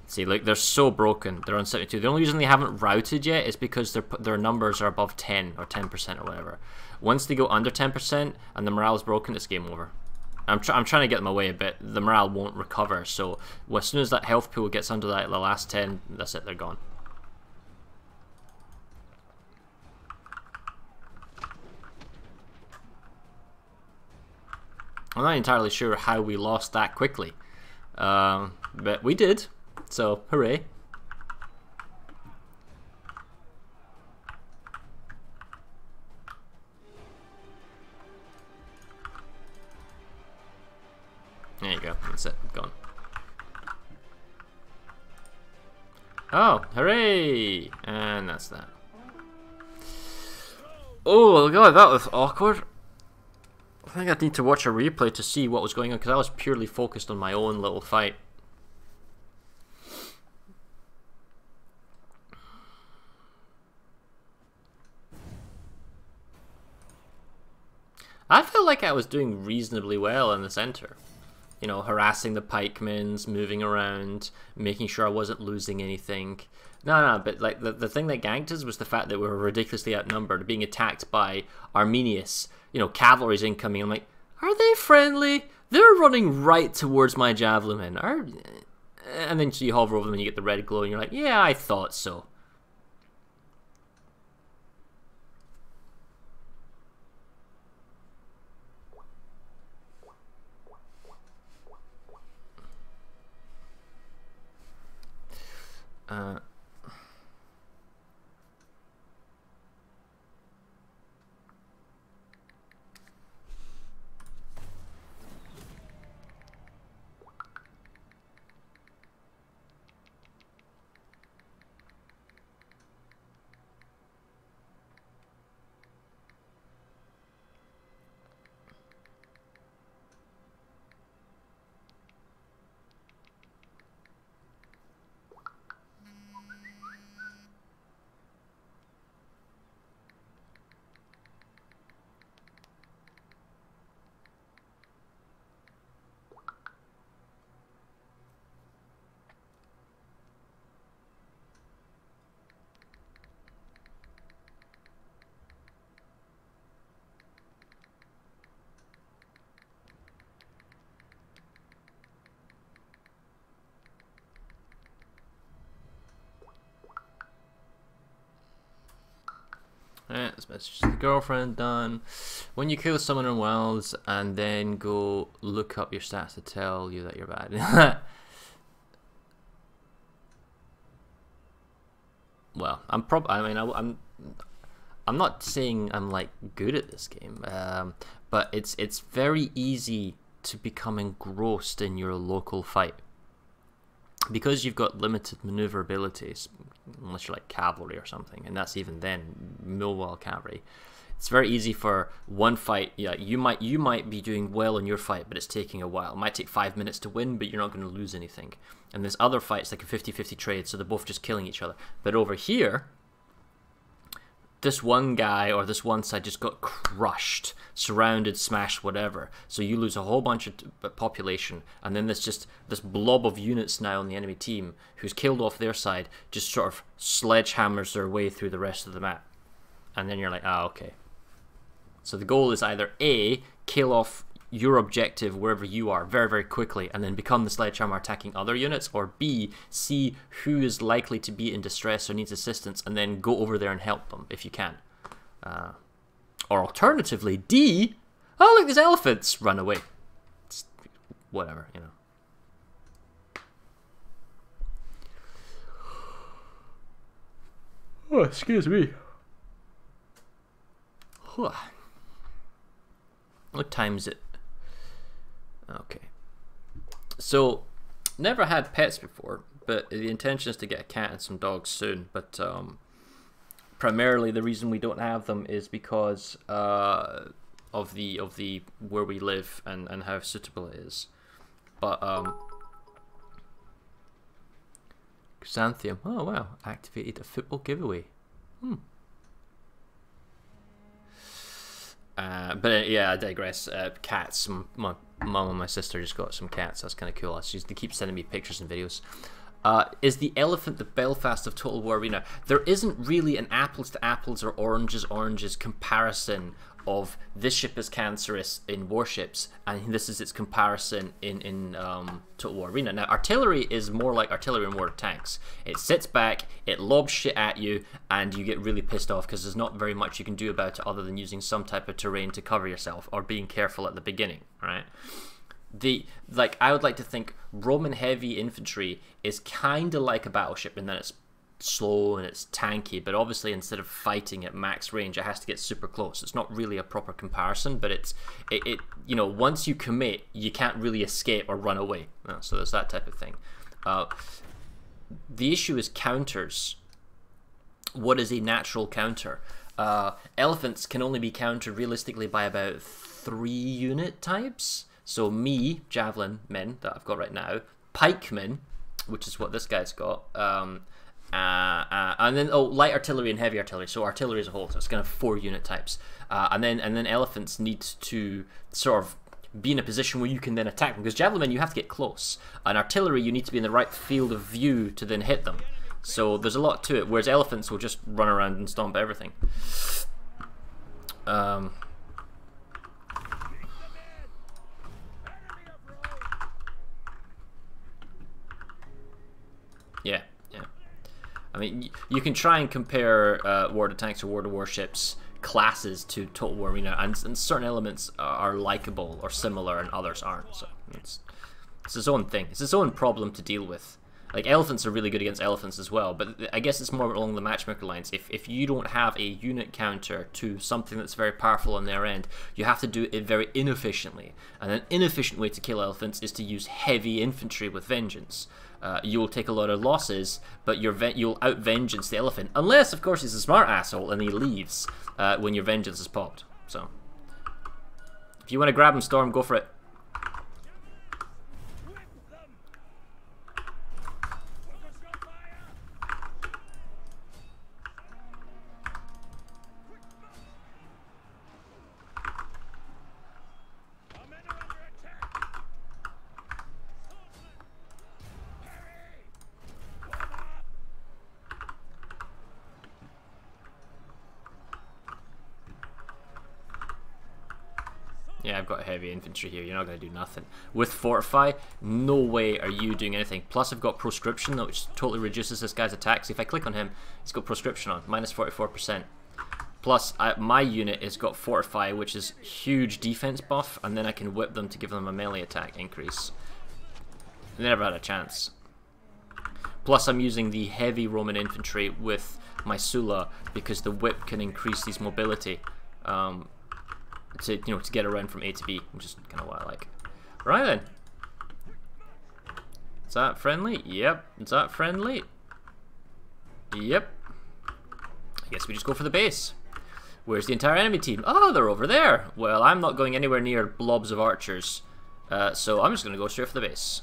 See, look, they're so broken. They're on 72. The only reason they haven't routed yet is because their numbers are above 10 or 10% or whatever. Once they go under 10% and the morale is broken, it's game over. I'm trying to get them away a bit. The morale won't recover, so as soon as that health pool gets under that, the last 10, that's it, they're gone. I'm not entirely sure how we lost that quickly, but we did, so hooray. There you go, that's it, gone. Oh, hooray! And that's that. Oh god, that was awkward. I think I'd need to watch a replay to see what was going on, because I was purely focused on my own little fight. I felt like I was doing reasonably well in the center. You know, harassing the pikemans, moving around, making sure I wasn't losing anything. No, but like the thing that ganked us was the fact that we were ridiculously outnumbered, being attacked by Arminius. You know, cavalry's incoming. I'm like, are they friendly? They're running right towards my javelin men. And then you hover over them and you get the red glow and you're like, yeah, I thought so. This message to the girlfriend done. When you kill someone in Wells and then go look up your stats to tell you that you're bad. Well, I'm not saying I'm like good at this game, but it's very easy to become engrossed in your local fight. Because you've got limited maneuverability, unless you're like cavalry or something, and that's even then Millwall cavalry. It's very easy for one fight. Yeah, you might be doing well in your fight, but it's taking a while. It might take 5 minutes to win, but you're not going to lose anything. And there's other fights like a 50-50 trade, so they're both just killing each other. But over here, this one guy or this one side just got crushed, surrounded, smashed, whatever. So you lose a whole bunch of population, and then there's just this blob of units now on the enemy team who's killed off their side, just sort of sledgehammers their way through the rest of the map. And then you're like, ah, okay. So the goal is either A, kill off your objective wherever you are very, very quickly and then become the sledgehammer attacking other units, or B, see who is likely to be in distress or needs assistance and then go over there and help them if you can. Or alternatively, D, oh look, there's elephants, run away. It's whatever, you know. Oh, excuse me. What time is it? Okay. So, never had pets before, but the intention is to get a cat and some dogs soon. But primarily the reason we don't have them is because of the where we live and how suitable it is. But Xanthium. Oh wow! Activated a football giveaway. But yeah, I digress. Cats. My mum and my sister just got some cats. That's kind of cool. They keep sending me pictures and videos. Is the elephant the Belfast of Total War Arena? There isn't really an apples to apples or oranges comparison of this ship is cancerous in Warships and this is its comparison in Total War Arena. Now artillery is more like artillery in War of Tanks. It sits back, it lobs shit at you, and you get really pissed off because there's not very much you can do about it other than using some type of terrain to cover yourself or being careful at the beginning, right? I would like to think Roman heavy infantry is kind of like a battleship in that it's slow and it's tanky, but obviously instead of fighting at max range it has to get super close. It's not really a proper comparison, but it you know, once you commit you can't really escape or run away. So there's that type of thing. The issue is counters. What is a natural counter? Elephants can only be countered realistically by about 3 unit types. So me, javelin men that I've got right now, pikemen, which is what this guy's got, and then light artillery and heavy artillery. So artillery as a whole, so it's kind of 4 unit types, and then elephants need to sort of be in a position where you can then attack them, because javelin men you have to get close, and artillery you need to be in the right field of view to then hit them. So there's a lot to it, whereas elephants will just run around and stomp everything. Yeah. I mean, you can try and compare War of Tanks or War of Warships classes to Total War Arena, and certain elements are likable or similar and others aren't. So it's its own thing. It's its own problem to deal with. Like, elephants are really good against elephants as well, but I guess it's more along the matchmaker lines. If you don't have a unit counter to something that's very powerful on their end, you have to do it very inefficiently. And an inefficient way to kill elephants is to use heavy infantry with vengeance. You'll take a lot of losses, but you'll out-vengeance the elephant. Unless, of course, he's a smart asshole and he leaves when your vengeance is popped. So, if you want to grab him, Storm, go for it. Yeah, I've got heavy infantry here. You're not going to do nothing. With Fortify, no way are you doing anything. Plus, I've got Proscription, which totally reduces this guy's attacks. If I click on him, he's got Proscription on, minus 44%. Plus, my unit has got Fortify, which is huge defense buff, and then I can whip them to give them a melee attack increase. They never had a chance. Plus, I'm using the heavy Roman infantry with my Sula, because the whip can increase these mobility. To get around from A to B, which is kind of what I like. Right then. Is that friendly? Yep. Is that friendly? Yep. I guess we just go for the base. Where's the entire enemy team? Oh, they're over there. Well, I'm not going anywhere near blobs of archers, so I'm just going to go straight for the base.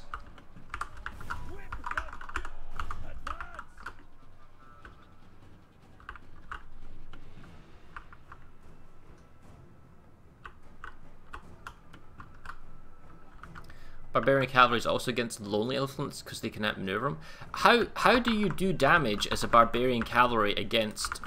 Barbarian cavalry is also against lonely elephants because they can outmaneuver them. How do you do damage as a barbarian cavalry against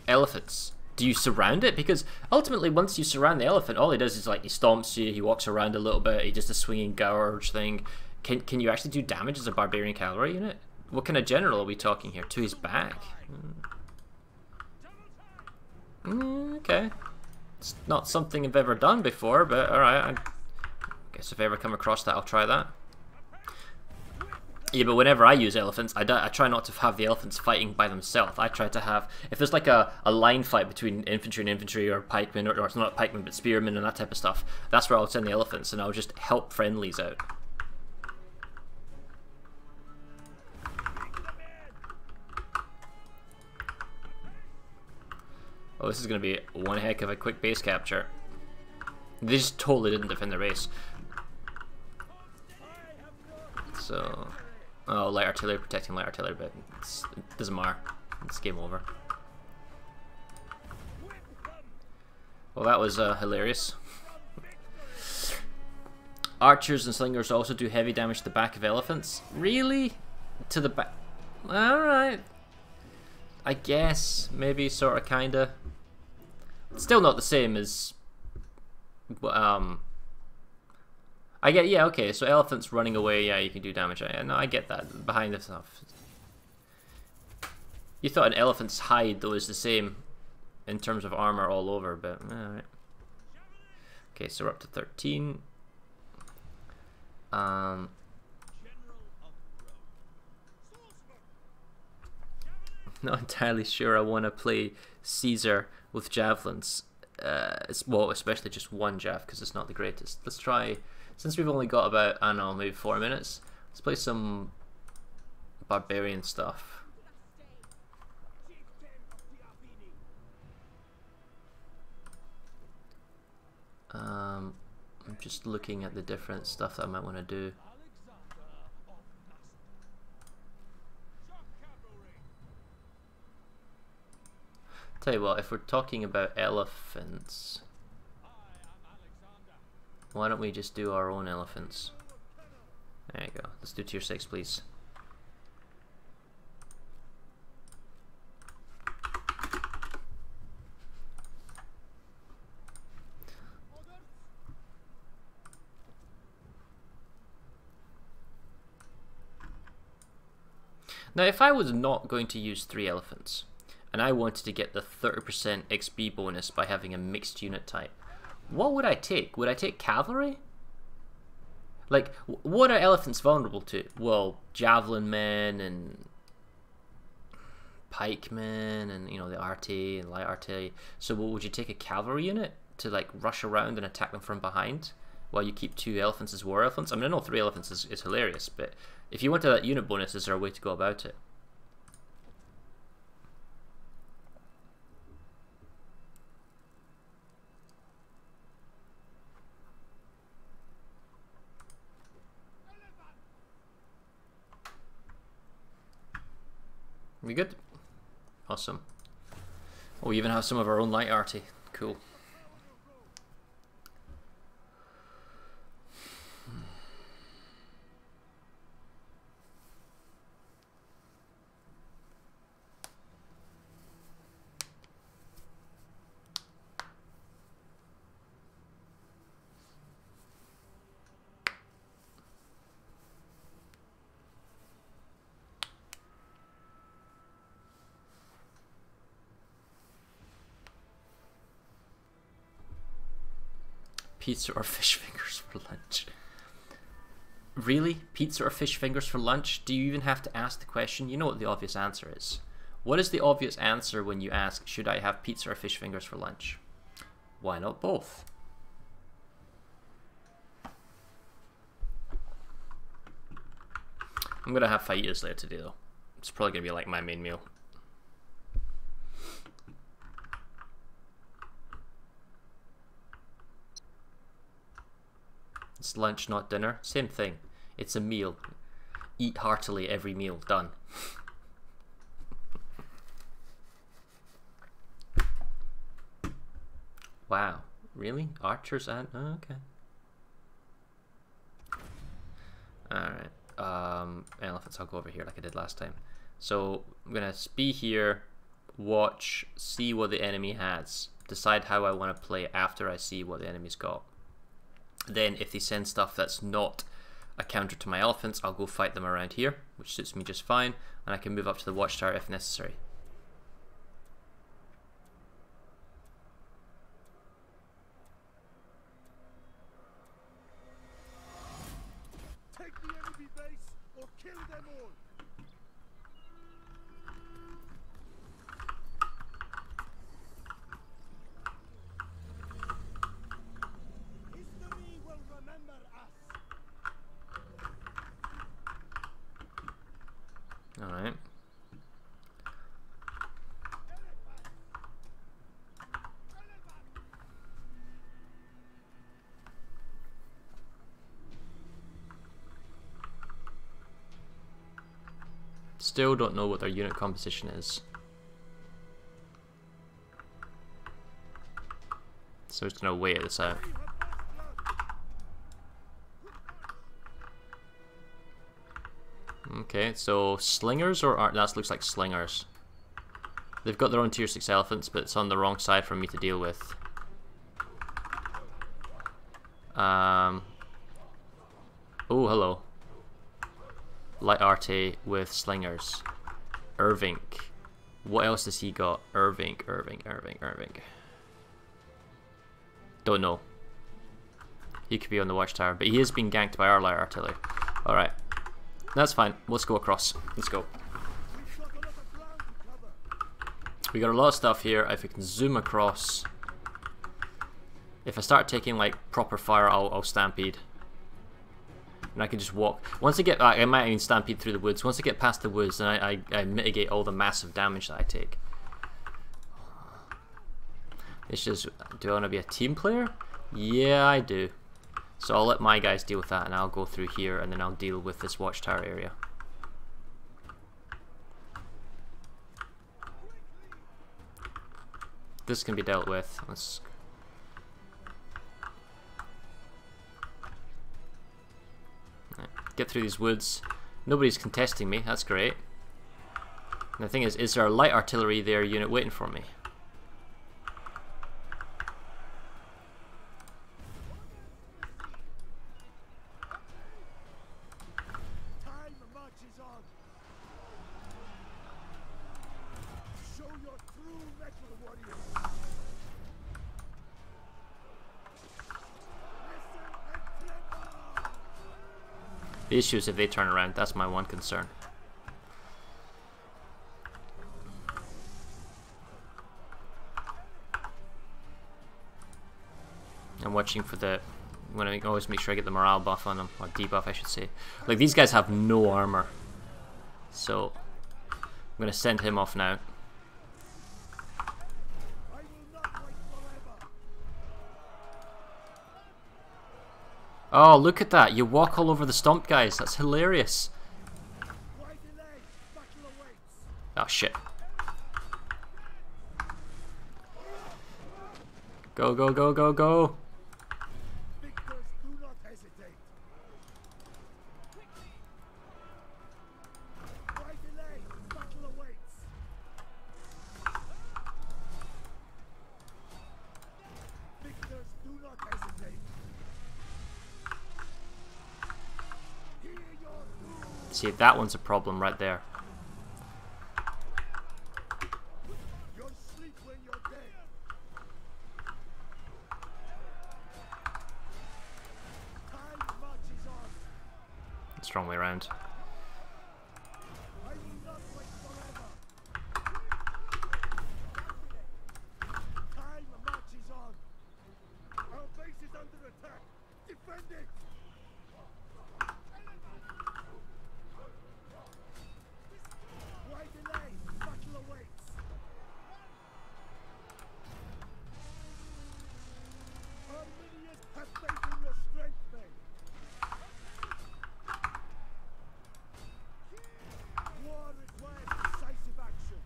elephants? Do you surround it? Because ultimately, once you surround the elephant, all he does is like he stomps you, he walks around a little bit, he does a swinging gouge thing. Can you actually do damage as a barbarian cavalry unit? What kind of general are we talking here? To his back? Okay, it's not something I've ever done before, but all right. Guess if I ever come across that, I'll try that. Yeah, but whenever I use elephants, I try not to have the elephants fighting by themselves. I try to have, if there's like a line fight between infantry and infantry, or pikemen, or it's not pikemen but spearmen and that type of stuff, that's where I'll send the elephants and I'll just help friendlies out. Oh, this is going to be one heck of a quick base capture. They just totally didn't defend the base. So, oh, light artillery protecting light artillery, but it doesn't matter. It's game over. Well, that was hilarious. Archers and slingers also do heavy damage to the back of elephants. Really? To the back? Alright. I guess. Maybe, sorta, kinda. Still not the same as... I get, yeah, okay, so elephants running away, yeah, you can do damage. No, I get that. Behind the stuff. You thought an elephant's hide, though, is the same in terms of armor all over, but alright. Okay, so we're up to 13. Not entirely sure I want to play Caesar with javelins. Well, especially just one jav, because it's not the greatest. Let's try, since we've only got about, I don't know, maybe 4 minutes, let's play some barbarian stuff. I'm just looking at the different stuff that I might want to do. Tell you what, if we're talking about elephants, why don't we just do our own elephants? There you go. Let's do tier 6, please. Now, if I was not going to use 3 elephants, and I wanted to get the 30% XP bonus by having a mixed unit type, what would I take? Would I take cavalry? Like, what are elephants vulnerable to? Well, javelin men and pikemen and, you know, the arty and light artillery. So would you take a cavalry unit to, like, rush around and attack them from behind while you keep 2 elephants as war elephants? I mean, I know 3 elephants is hilarious, but if you wanted that unit bonus, is there a way to go about it? We good? Awesome. Oh, we even have some of our own light arty. Cool. Pizza or fish fingers for lunch? Really? Pizza or fish fingers for lunch? Do you even have to ask the question? You know what the obvious answer is. What is the obvious answer when you ask, should I have pizza or fish fingers for lunch? Why not both? I'm gonna have fajitas later today though. It's probably gonna be like my main meal. It's lunch, not dinner. Same thing. It's a meal. Eat heartily every meal. Done. Wow. Really? Archers and... Oh, okay. Alright. Elephants, I'll go over here like I did last time. So, I'm going to be here, watch, see what the enemy has. Decide how I want to play after I see what the enemy's got. Then if they send stuff that's not a counter to my elephants, I'll go fight them around here, which suits me just fine, and I can move up to the watchtower if necessary. Take the enemy base or kill them all. History will remember us. Alright. Still don't know what their unit composition is. So just gonna wait this out. Okay, so slingers or aren't? That looks like slingers. They've got their own tier 6 elephants, but it's on the wrong side for me to deal with. Oh, hello. Light Arte with slingers. Irvink. What else has he got? Irvink. Don't know. He could be on the watchtower, but he is being ganked by our light artillery. Alright. That's fine. Let's go across. Let's go. We got a lot of stuff here. If I can zoom across. If I start taking like proper fire, I'll stampede. And I can just walk. Once I get back, I might even stampede through the woods. Once I get past the woods, then I mitigate all the massive damage that I take. It's just, do I want to be a team player? Yeah, I do. So I'll let my guys deal with that, and I'll go through here, and then I'll deal with this watchtower area. This can be dealt with. Let's... get through these woods. Nobody's contesting me, that's great. And the thing is there a light artillery there unit waiting for me? Time marches on. Show your true metal, warriors. Listen and tremble. The issue is if they turn around, that's my one concern. I'm watching for the... I'm going to always make sure I get the morale buff on them, or debuff I should say. Like, these guys have no armor. So, I'm going to send him off now. I will not wait forever. Oh, look at that. You walk all over the stomped guys. That's hilarious. Why delay? Battle awaits. Oh, shit. Go, go, go, go, go. Victors, do not hesitate. Why delay? Battle awaits. Victors, do not hesitate. Hear your doom. See, that one's a problem right there. You'll sleep when you're dead. Time marches on. It's the wrong way around. I will not wait forever. Time marches on. Our base is under attack. Defend it. Why delay? Battle awaits. Arminians have faith in your strength, men. War requires decisive action.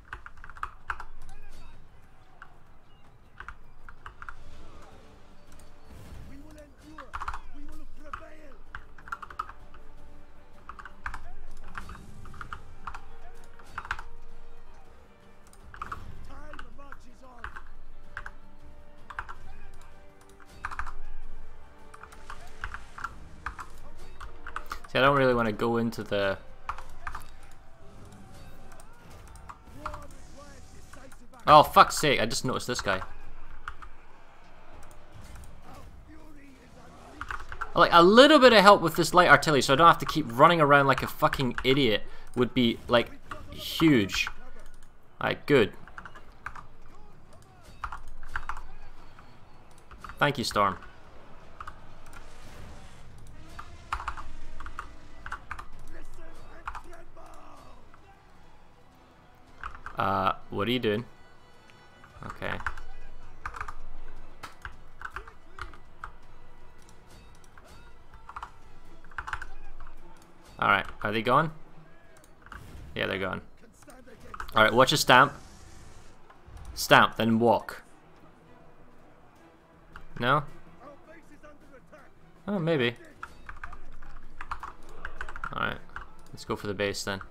We will endure. We will prevail. Time marches on. See, I don't really want to go into the... War requires decisive action. Oh, fuck's sake, I just noticed this guy. Our fury is unleashed. Like, a little bit of help with this light artillery so I don't have to keep running around like a fucking idiot would be, like, huge. Alright, good. Thank you, Storm. Listen and tremble. What are you doing? Okay. Alright, are they gone? Yeah, they're gone. Can stand against. Alright, watch a stamp. Stamp, then walk. No? Our base is under attack. Oh, maybe. Alright. Let's go for the base then.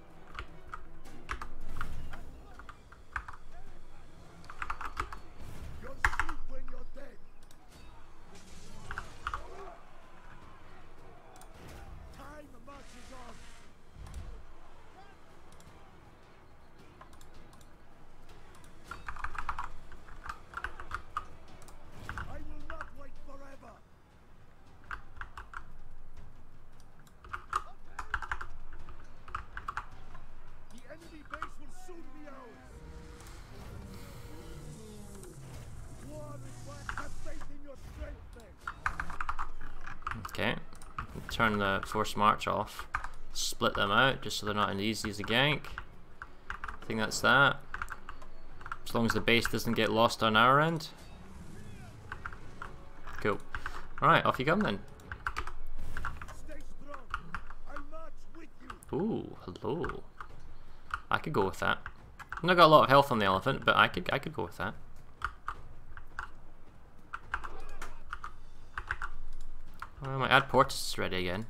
You'll sleep when you're dead. Time marches on. I will not wait forever. The enemy base will soon be ours. War is what have faith in your strength then. Okay. Turn the forced march off. Split them out just so they're not as easy as a gank. I think that's that. As long as the base doesn't get lost on our end. Cool. Alright, off you come then. Stay strong. I march with you. Ooh, hello. I could go with that. I've not got a lot of health on the elephant, but I could go with that. Oh, my ad portus is ready again.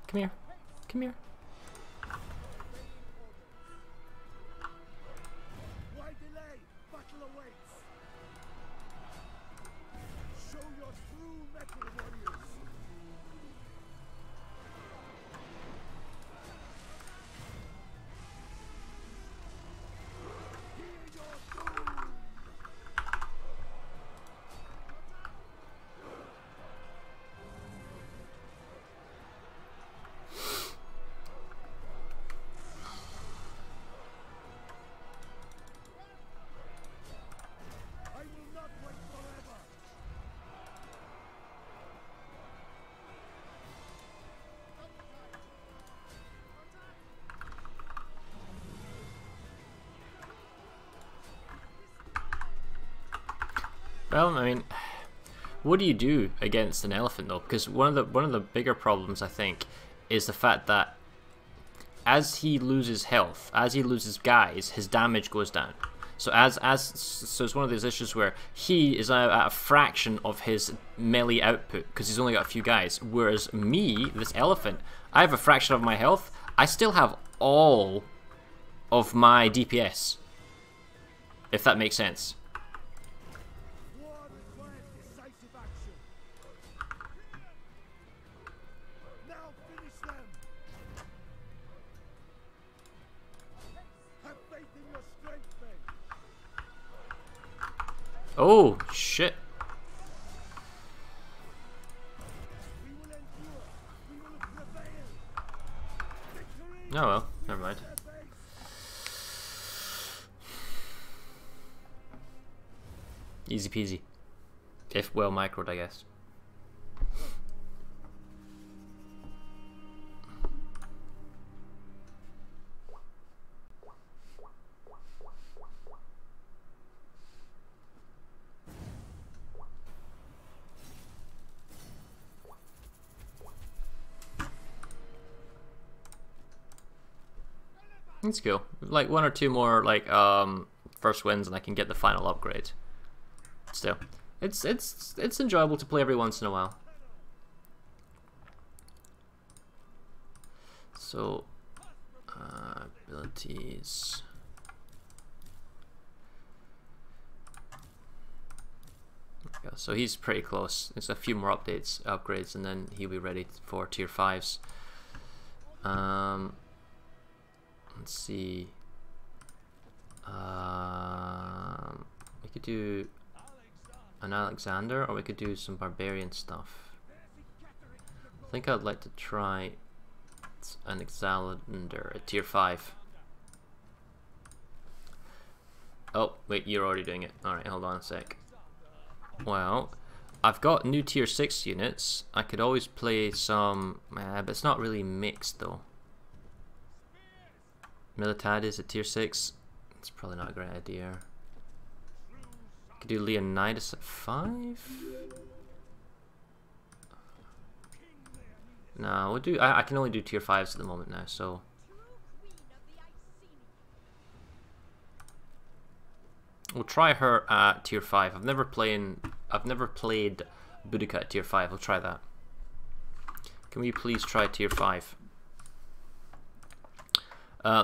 Come here. Come here. Why delay? Battle awaits. Show your true metal, warriors. Hear your doom. I will not wait forever. Well, I mean, what do you do against an elephant though? Because one of the bigger problems I think is the fact that as he loses health, as he loses guys, his damage goes down. So so it's one of those issues where he is now at a fraction of his melee output because he's only got a few guys. Whereas me, this elephant, I have a fraction of my health. I still have all of my DPS. If that makes sense. War requires decisive action. Now finish them. Have faith in your strength then. Oh shit! We will endure. We will prevail. Victory. Oh well, never mind. Their base. Easy peasy. If well microed, I guess. Let's go. Like one or two more like first wins and I can get the final upgrade. Still. It's enjoyable to play every once in a while. So abilities. There we go. So he's pretty close. There's a few more upgrades, and then he'll be ready for tier 5s. Let's see. We could do an Alexander, or we could do some barbarian stuff. I think I'd like to try an Alexander at tier 5. Oh, wait, you're already doing it. Alright, hold on a sec. Well, I've got new tier 6 units. I could always play some, but it's not really mixed though. Militadis at tier 6. It's probably not a great idea. Could do Leonidas at 5. No, we'll do. I can only do tier 5s at the moment now, so. We'll try her at tier 5. I've never played Boudica at tier 5. We'll try that. Can we please try tier 5?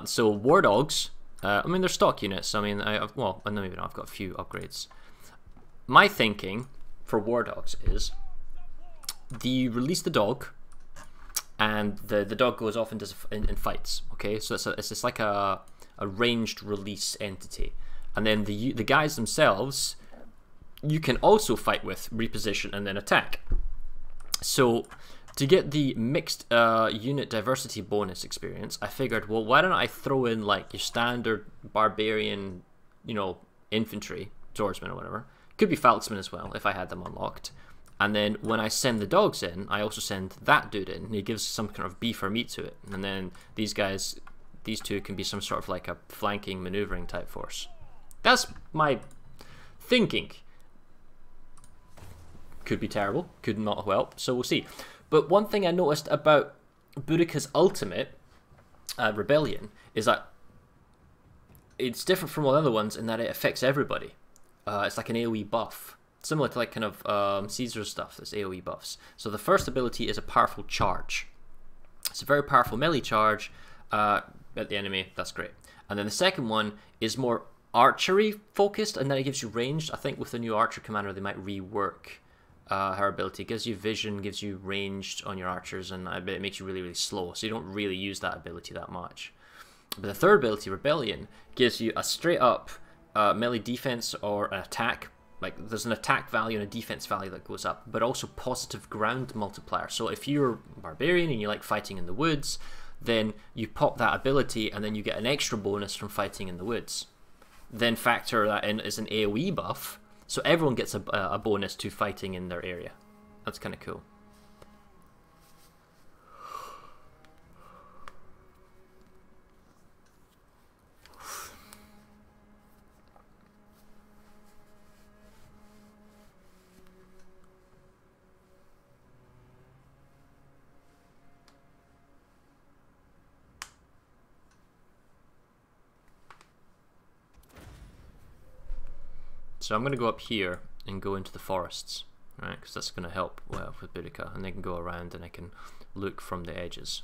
So War Dogs, I mean they're stock units. I mean, well, no, maybe not. I've got a few upgrades. My thinking for War Dogs is, you release the dog, and the dog goes off and does in fights. Okay, so it's just like a ranged release entity, and then the guys themselves you can also fight with, reposition, and then attack. So to get the mixed unit diversity bonus experience, I figured, well, why don't I throw in like your standard barbarian, you know, infantry, swordsman or whatever. Could be falxman as well if I had them unlocked. And then when I send the dogs in, I also send that dude in. And he gives some kind of beef or meat to it. And then these guys, these two can be some sort of like a flanking maneuvering type force. That's my thinking. Could be terrible, could not help, so we'll see. But one thing I noticed about Boudica's ultimate, Rebellion, is that it's different from all the other ones in that it affects everybody. It's like an AoE buff. Similar to like kind of Caesar's stuff, that's AoE buffs. So the first ability is a powerful charge. It's a very powerful melee charge at the enemy, that's great. And then the second one is more archery focused, and then it gives you ranged. I think with the new archer commander they might rework her ability. It gives you vision, gives you ranged on your archers, and it makes you really, really slow, so you don't really use that ability that much. But the third ability, Rebellion, gives you a straight up melee defense or an attack. Like there's an attack value and a defense value that goes up, but also positive ground multiplier. So if you're a barbarian and you like fighting in the woods, then you pop that ability and then you get an extra bonus from fighting in the woods. Then factor that in as an AoE buff, so everyone gets a bonus to fighting in their area. That's kind of cool. So I'm going to go up here and go into the forests, right? Because that's going to help well with Boudica, and they can go around and I can look from the edges.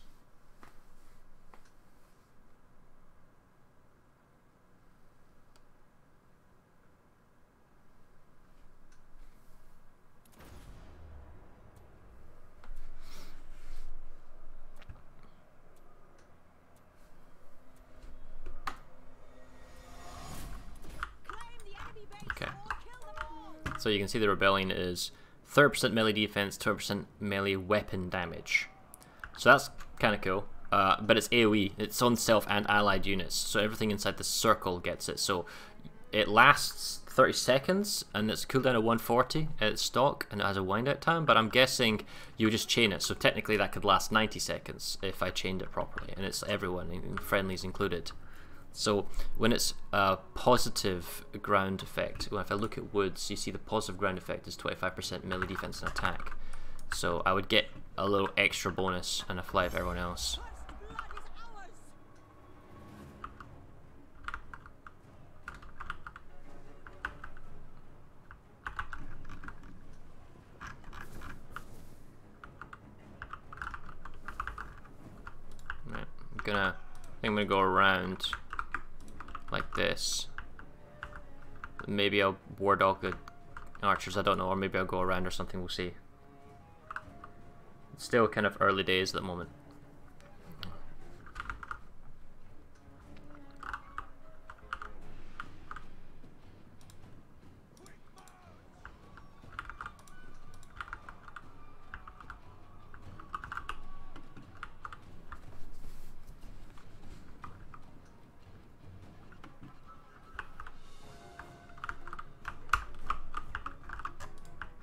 So you can see the Rebellion is 30% melee defense, 20% melee weapon damage. So that's kind of cool. But it's AoE. It's on self and allied units. So everything inside the circle gets it. So it lasts 30 seconds and it's cooldown of 140 at stock, and it has a wind out time. But I'm guessing you just chain it. So technically that could last 90 seconds if I chained it properly. And it's everyone, friendlies included. So when it's a positive ground effect, if I look at woods, you see the positive ground effect is 25% melee defense and attack. So I would get a little extra bonus and a fly of everyone else. Right, I think I'm gonna go around like this. Maybe I'll war dog the archers, I don't know, or maybe I'll go around or something, we'll see. It's still kind of early days at the moment.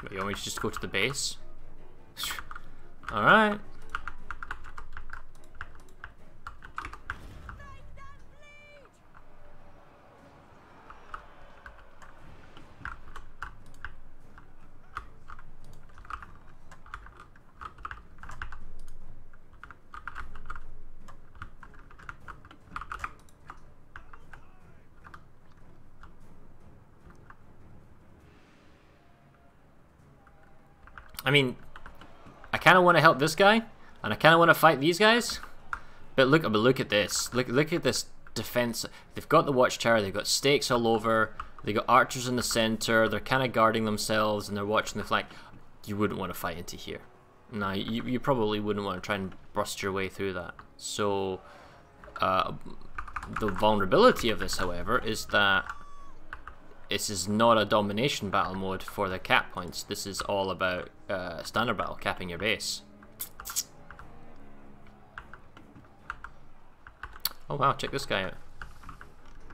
You want me to just go to the base? Alright. I mean, I kind of want to help this guy, and I kind of want to fight these guys. But look at this. Look at this defense. They've got the watchtower. They've got stakes all over. They got archers in the center. They're kind of guarding themselves, and they're watching the flank. You wouldn't want to fight into here. No, you probably wouldn't want to try and burst your way through that. So, the vulnerability of this, however, is that this is not a domination battle mode for the cap points. This is all about standard battle, capping your base. Oh wow, check this guy out.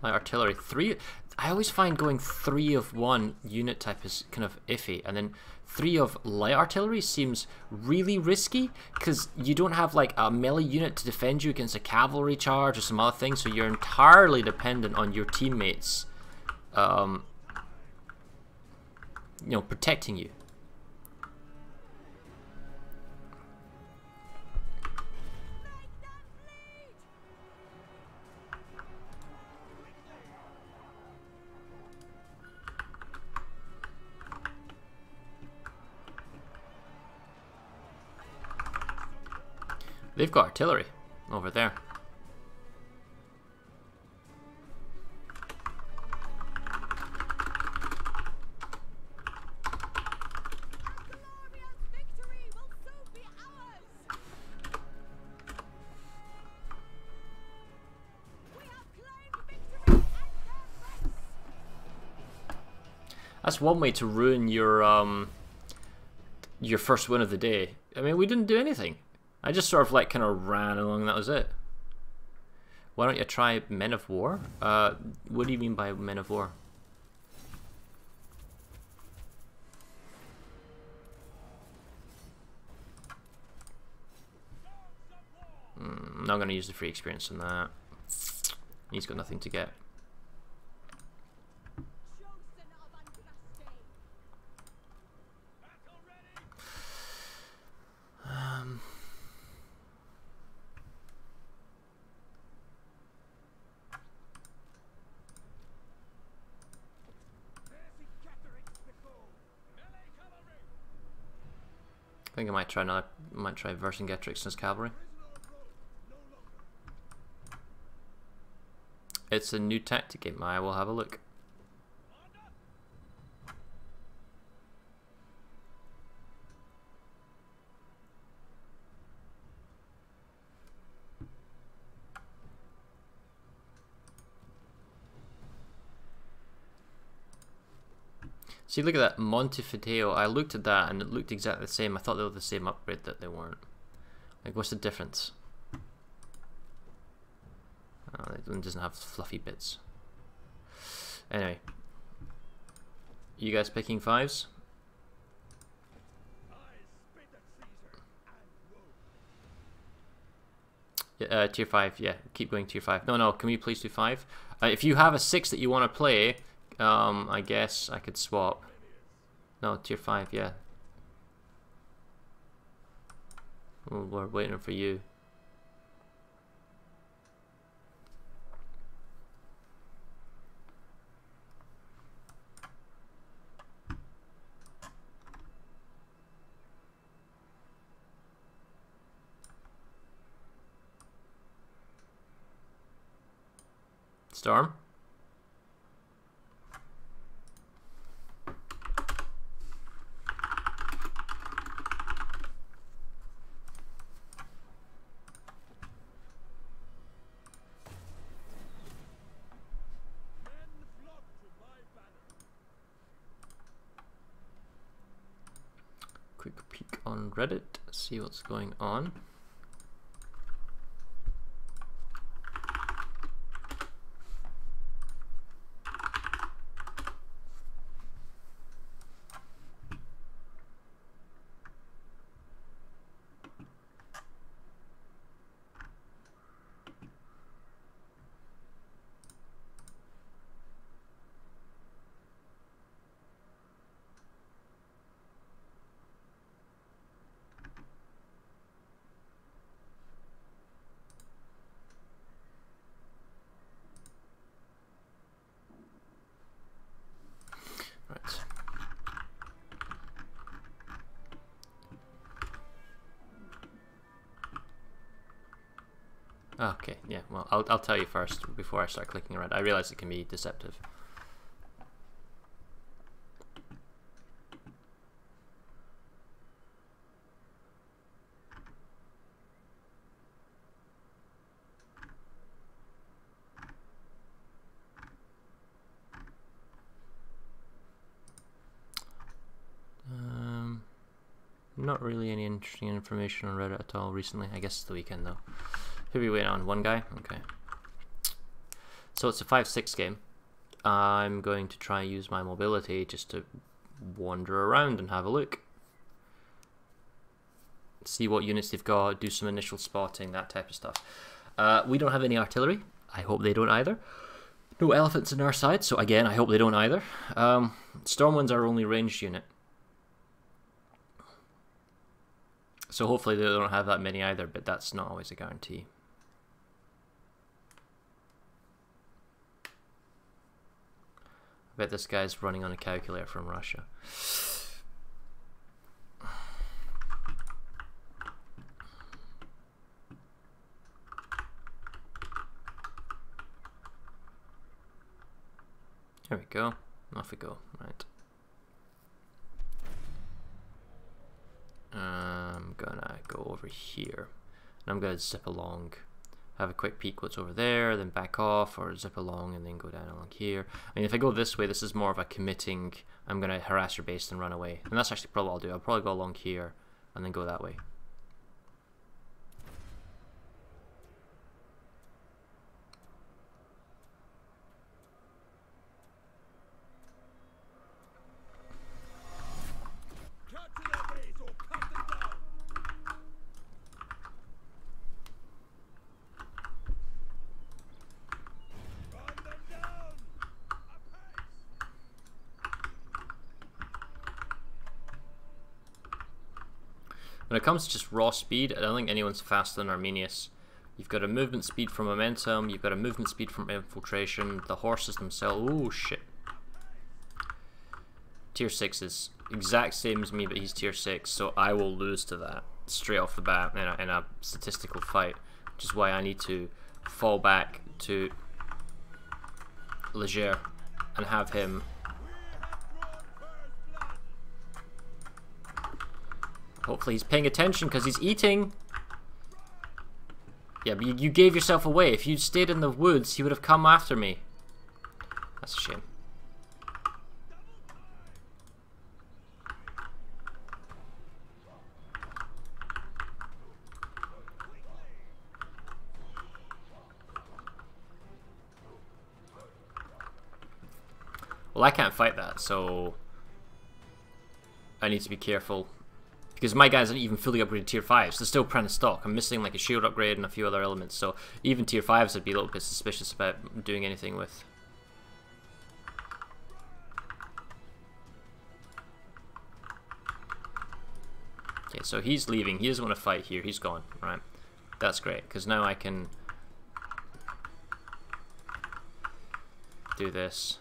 Light artillery. 3. I always find going 3 of one unit type is kind of iffy, and then 3 of light artillery seems really risky because you don't have like a melee unit to defend you against a cavalry charge or some other thing, so you're entirely dependent on your teammates, you know, protecting you. They've got artillery over there. That's one way to ruin your first win of the day. I mean, we didn't do anything. I just sort of like kind of ran along and that was it. Why don't you try Men of War? What do you mean by Men of War? I'm not going to use the free experience on that. He's got nothing to get. I think I might try Vercingetorix as cavalry. It's a new tactic game. I will have a look. See, look at that, Montevideo. I looked at that and it looked exactly the same. I thought they were the same upgrade, that they weren't. Like, what's the difference? Oh, that one doesn't have fluffy bits. Anyway. You guys picking 5s? Yeah, tier 5, yeah. Keep going tier 5. No, can we please do 5? If you have a 6 that you want to play, I guess I could swap. No, tier 5, yeah. Well, we're waiting for you. Storm? Quick peek on Reddit, see what's going on. Okay, yeah, well, I'll tell you first before I start clicking around. I realize it can be deceptive. Not really any interesting information on Reddit at all recently. I guess it's the weekend though. Who are we waiting on? One guy? Okay. So it's a 5-6 game. I'm going to try and use my mobility just to wander around and have a look. See what units they've got, do some initial spotting, that type of stuff. We don't have any artillery. I hope they don't either. No elephants on our side, so again, I hope they don't either. Stormwind's our only ranged unit. So hopefully they don't have that many either, but that's not always a guarantee. I bet this guy's running on a calculator from Russia. There we go. Off we go. Right. I'm gonna go over here. And I'm gonna zip along. Have a quick peek what's over there, then back off, or zip along and then go down along here. I mean, if I go this way, this is more of a committing, I'm gonna harass your base and run away. And that's actually probably what I'll do. I'll probably go along here and then go that way. When it comes to just raw speed, I don't think anyone's faster than Arminius. You've got a movement speed from momentum, you've got a movement speed from infiltration, the horses themselves, oh shit. Tier 6 is exact same as me, but he's tier 6, so I will lose to that straight off the bat in a statistical fight, which is why I need to fall back to Leger and have him. Hopefully he's paying attention because he's eating. Yeah, but you gave yourself away. If you'd stayed in the woods, he would have come after me. That's a shame. Well, I can't fight that, so I need to be careful. Because my guys aren't even fully upgraded tier 5s. They're still trying to stock. I'm missing like a shield upgrade and a few other elements. So even tier 5s I'd be a little bit suspicious about doing anything with. Okay, so he's leaving. He doesn't want to fight here. He's gone. Right. That's great. Because now I can do this.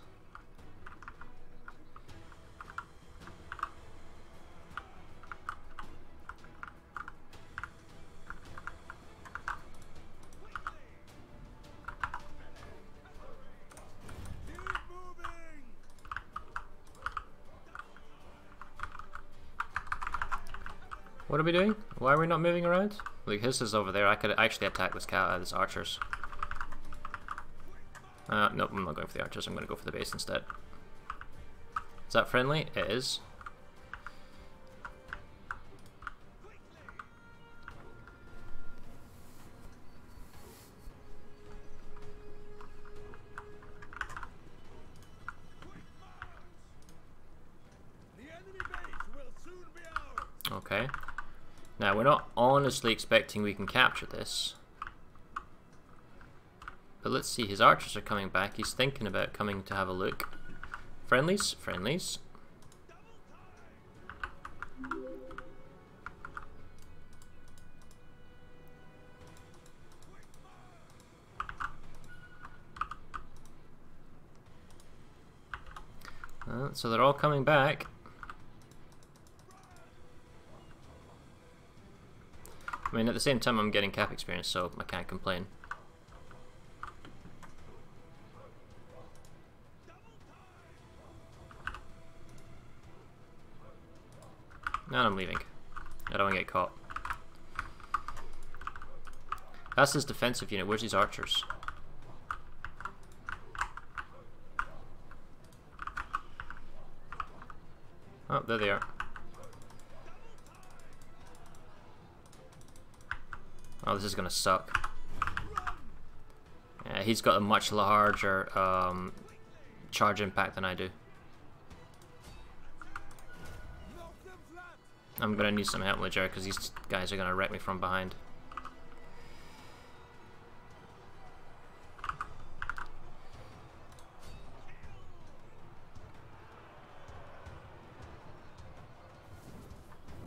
What are we doing? Why are we not moving around? Like his is over there. I could actually attack this this archers. Nope, I'm not going for the archers. I'm going to go for the base instead. Is that friendly? It is. Okay. Now, we're not honestly expecting we can capture this. But let's see, his archers are coming back. He's thinking about coming to have a look. Friendlies? Friendlies. So they're all coming back. I mean, at the same time, I'm getting cap experience, so I can't complain. No, I'm leaving. I don't want to get caught. That's his defensive unit. Where's these archers? Oh, there they are. Oh, this is gonna suck. Yeah, he's got a much larger charge impact than I do. I'm gonna need some help with Ledger because these guys are gonna wreck me from behind.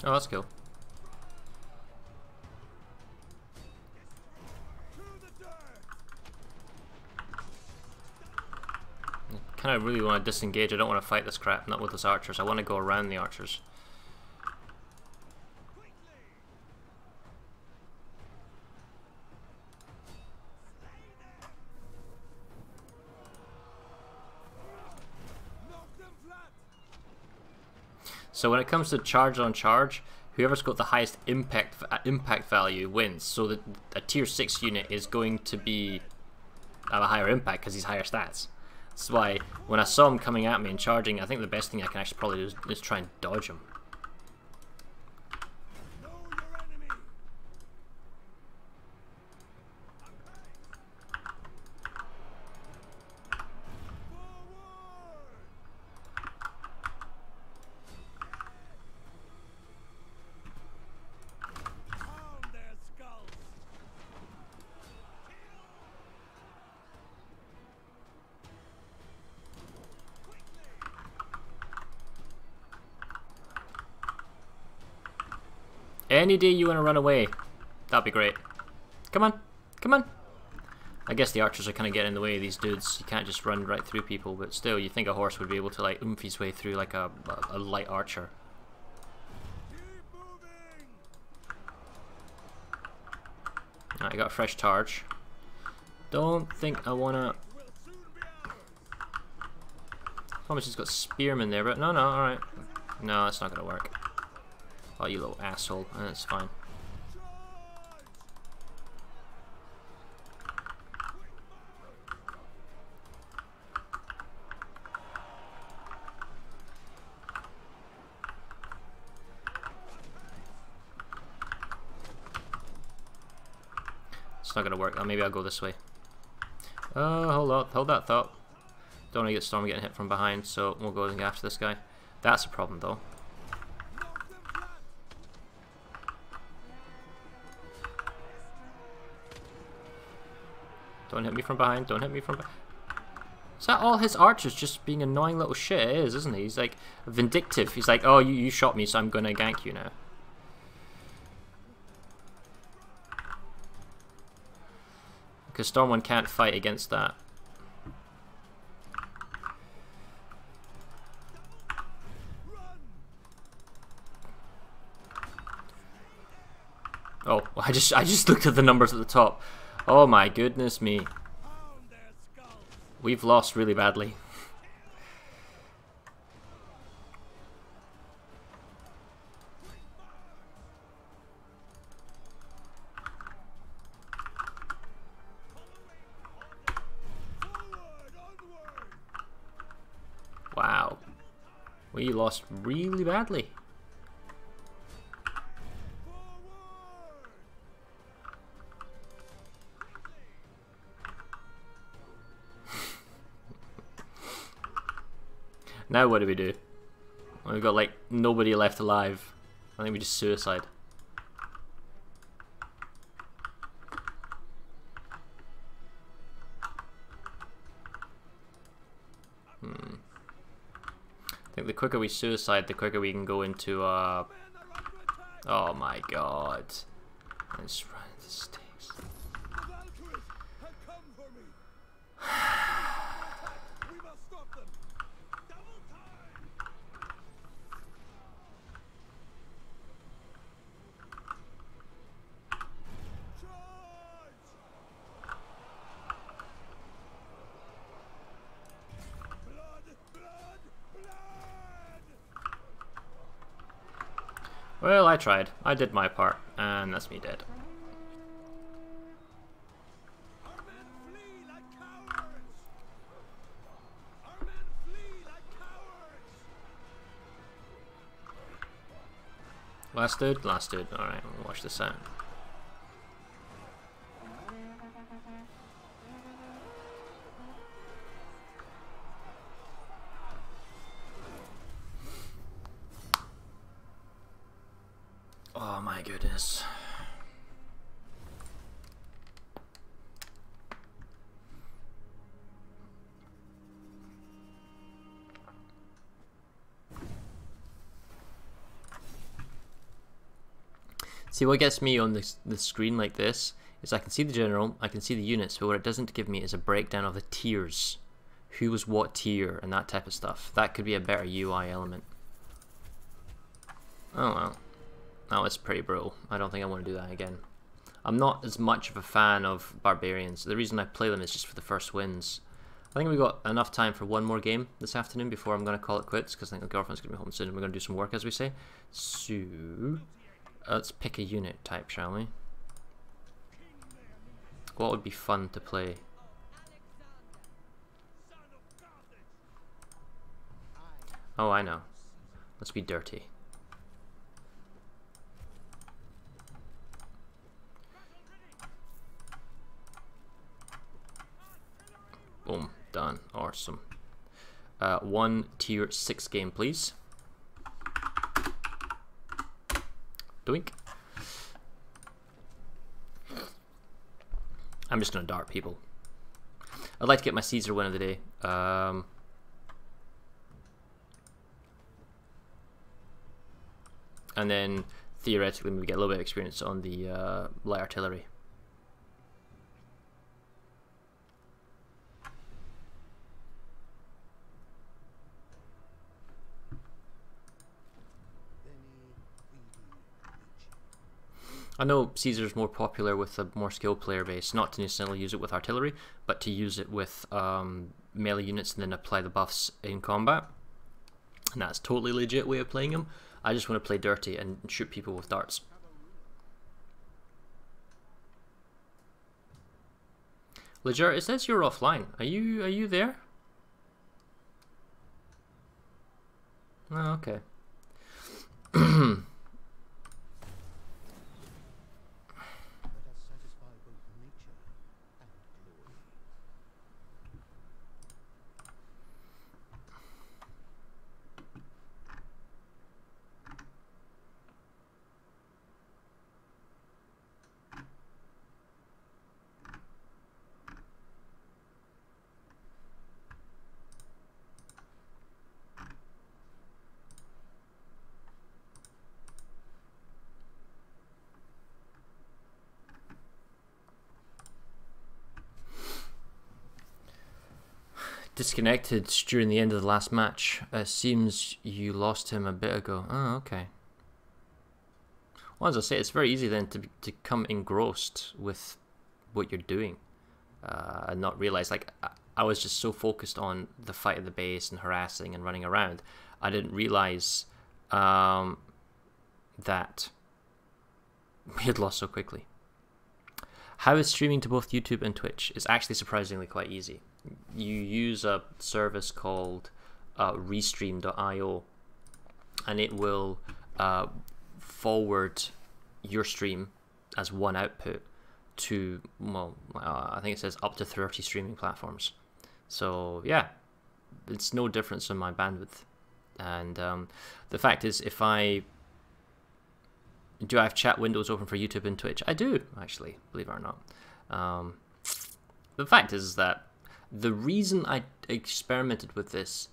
Oh, that's cool. I kind of really want to disengage. I don't want to fight this crap, not with those archers. I want to go around the archers. So when it comes to charge on charge, whoever's got the highest impact value wins. So that a tier 6 unit is going to be have a higher impact because he's higher stats. That's why when I saw him coming at me and charging, I think the best thing I can actually probably do is try and dodge him. Any day you want to run away, that'd be great. Come on, come on. I guess the archers are kind of getting in the way of these dudes. You can't just run right through people, but still, you think a horse would be able to like oomph his way through like a light archer. Alright, I got a fresh charge. Don't think I wanna. Promise he's got spearmen there, but no, alright. No, that's not gonna work. Oh, you little asshole. That's fine. It's not gonna work. Oh, maybe I'll go this way. Hold that thought. Don't want to get Storm getting hit from behind, so we'll go and go after this guy. That's a problem, though. Don't hit me from behind, don't hit me from behind. Is that all his archers just being annoying little shit? It is, isn't he? He's like vindictive. He's like, oh, you shot me, so I'm gonna gank you now. Because Storm 1 can't fight against that. Oh, I just looked at the numbers at the top. Oh my goodness me. We've lost really badly. Wow. We lost really badly. Now what do we do? We've got like nobody left alive. I think we just suicide. I think the quicker we suicide, the quicker we can go into oh my god. Let's run the stakes. Well, I tried. I did my part, and that's me dead. Our men flee like cowards! Our men flee like cowards! Last dude? Last dude. Alright, we'll watch this out. Oh my goodness. See, what gets me on the screen like this is I can see the general, I can see the units, but what it doesn't give me is a breakdown of the tiers. Who was what tier and that type of stuff. That could be a better UI element. Oh well. That was pretty brutal. I don't think I want to do that again. I'm not as much of a fan of barbarians. The reason I play them is just for the first wins. I think we've got enough time for one more game this afternoon before I'm going to call it quits, because I think the girlfriend's going to be home soon and we're going to do some work, as we say. So, let's pick a unit type, shall we? What would be fun to play? Oh, I know. Let's be dirty. Boom, done. Awesome. 1 tier 6 game, please. Doink. I'm just gonna dart people. I'd like to get my Caesar win of the day. And then theoretically we get a little bit of experience on the light artillery. I know Caesar's more popular with a more skilled player base, not to necessarily use it with artillery, but to use it with melee units and then apply the buffs in combat. And that's totally legit way of playing him. I just want to play dirty and shoot people with darts. Leger, it says you're offline. Are you there? Oh, okay. Disconnected during the end of the last match. Seems you lost him a bit ago. Oh, okay. Well, as I say, it's very easy then to come engrossed with what you're doing and not realize, like, I was just so focused on the fight at the base and harassing and running around, I didn't realize that we had lost so quickly. How is streaming to both YouTube and Twitch? It's actually surprisingly quite easy. You use a service called Restream.io, and it will forward your stream as one output to, well, I think it says up to 30 streaming platforms. So yeah, it's no difference in my bandwidth. And the fact is, if I have chat windows open for YouTube and Twitch? I do, actually, believe it or not. The fact is that the reason I experimented with this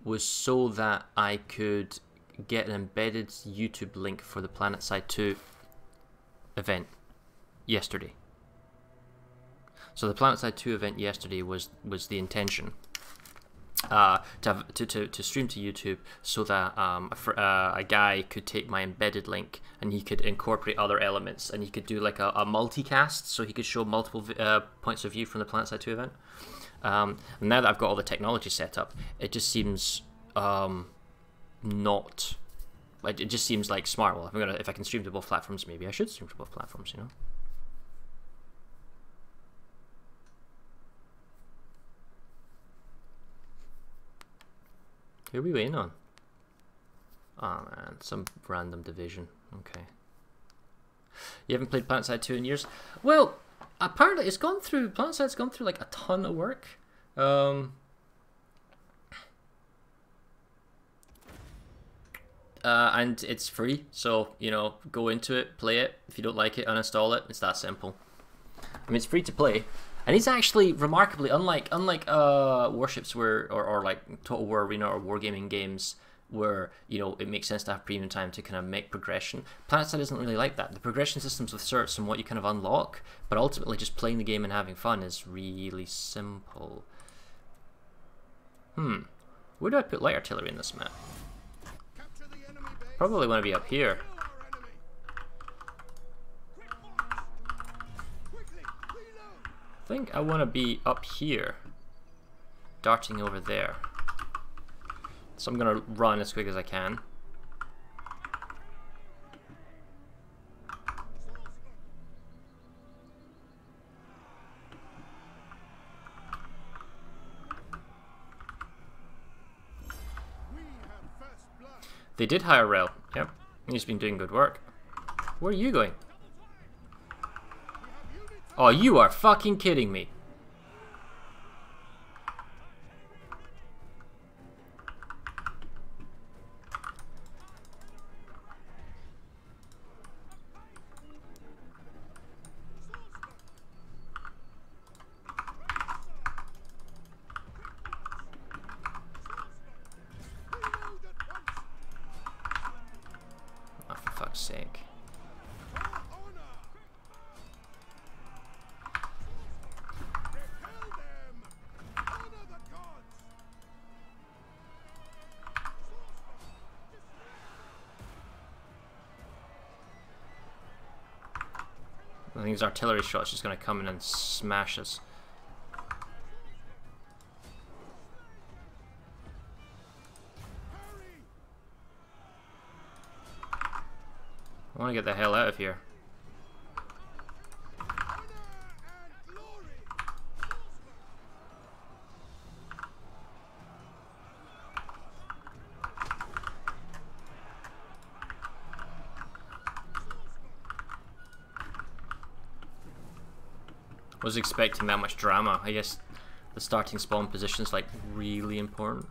was so that I could get an embedded YouTube link for the PlanetSide 2 event yesterday. So the PlanetSide 2 event yesterday was the intention. To stream to YouTube so that a guy could take my embedded link and he could incorporate other elements and he could do like a multicast, so he could show multiple points of view from the PlanetSide 2 event. And now that I've got all the technology set up, it just seems not it just seems like smart. Well, if I can stream to both platforms, maybe I should stream to both platforms, you know. Who are we waiting on? Oh man, some random division. Okay. You haven't played PlanetSide 2 in years? Well, apparently it's gone through, PlanetSide's gone through like a ton of work. And it's free, so, you know, go into it, play it. If you don't like it, uninstall it. It's that simple. I mean, it's free to play. And he's actually remarkably, unlike Warships or like Total War Arena or Wargaming games where, you know, it makes sense to have premium time to kind of make progression. PlanetSide isn't really like that. The progression systems with certs and what you kind of unlock, but ultimately just playing the game and having fun is really simple. Where do I put light artillery in this map? Probably want to be up here. I think I want to be up here, darting over there. So I'm gonna run as quick as I can. They did hire Rel. Yep, he's been doing good work. Where are you going? Oh, you are fucking kidding me. Oh, for fuck's sake. I think his artillery shot's just gonna come in and smash us. I want to get the hell out of here. Was expecting that much drama. I guess the starting spawn position is like really important.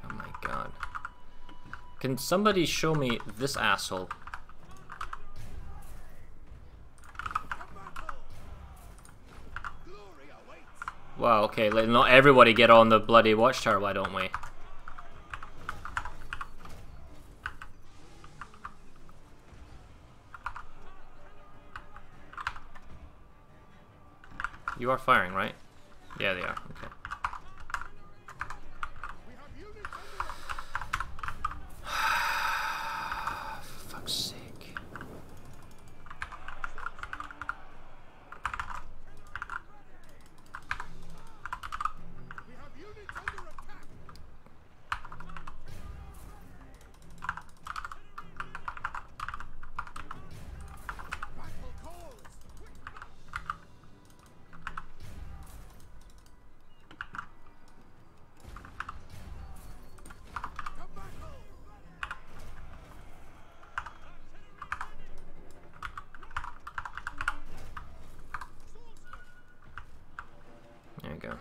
Oh my god. Can somebody show me this asshole? Wow, okay, let not everybody get on the bloody watchtower, why don't we? You are firing, right? Yeah, they are. Okay. For fuck's sake. There you go.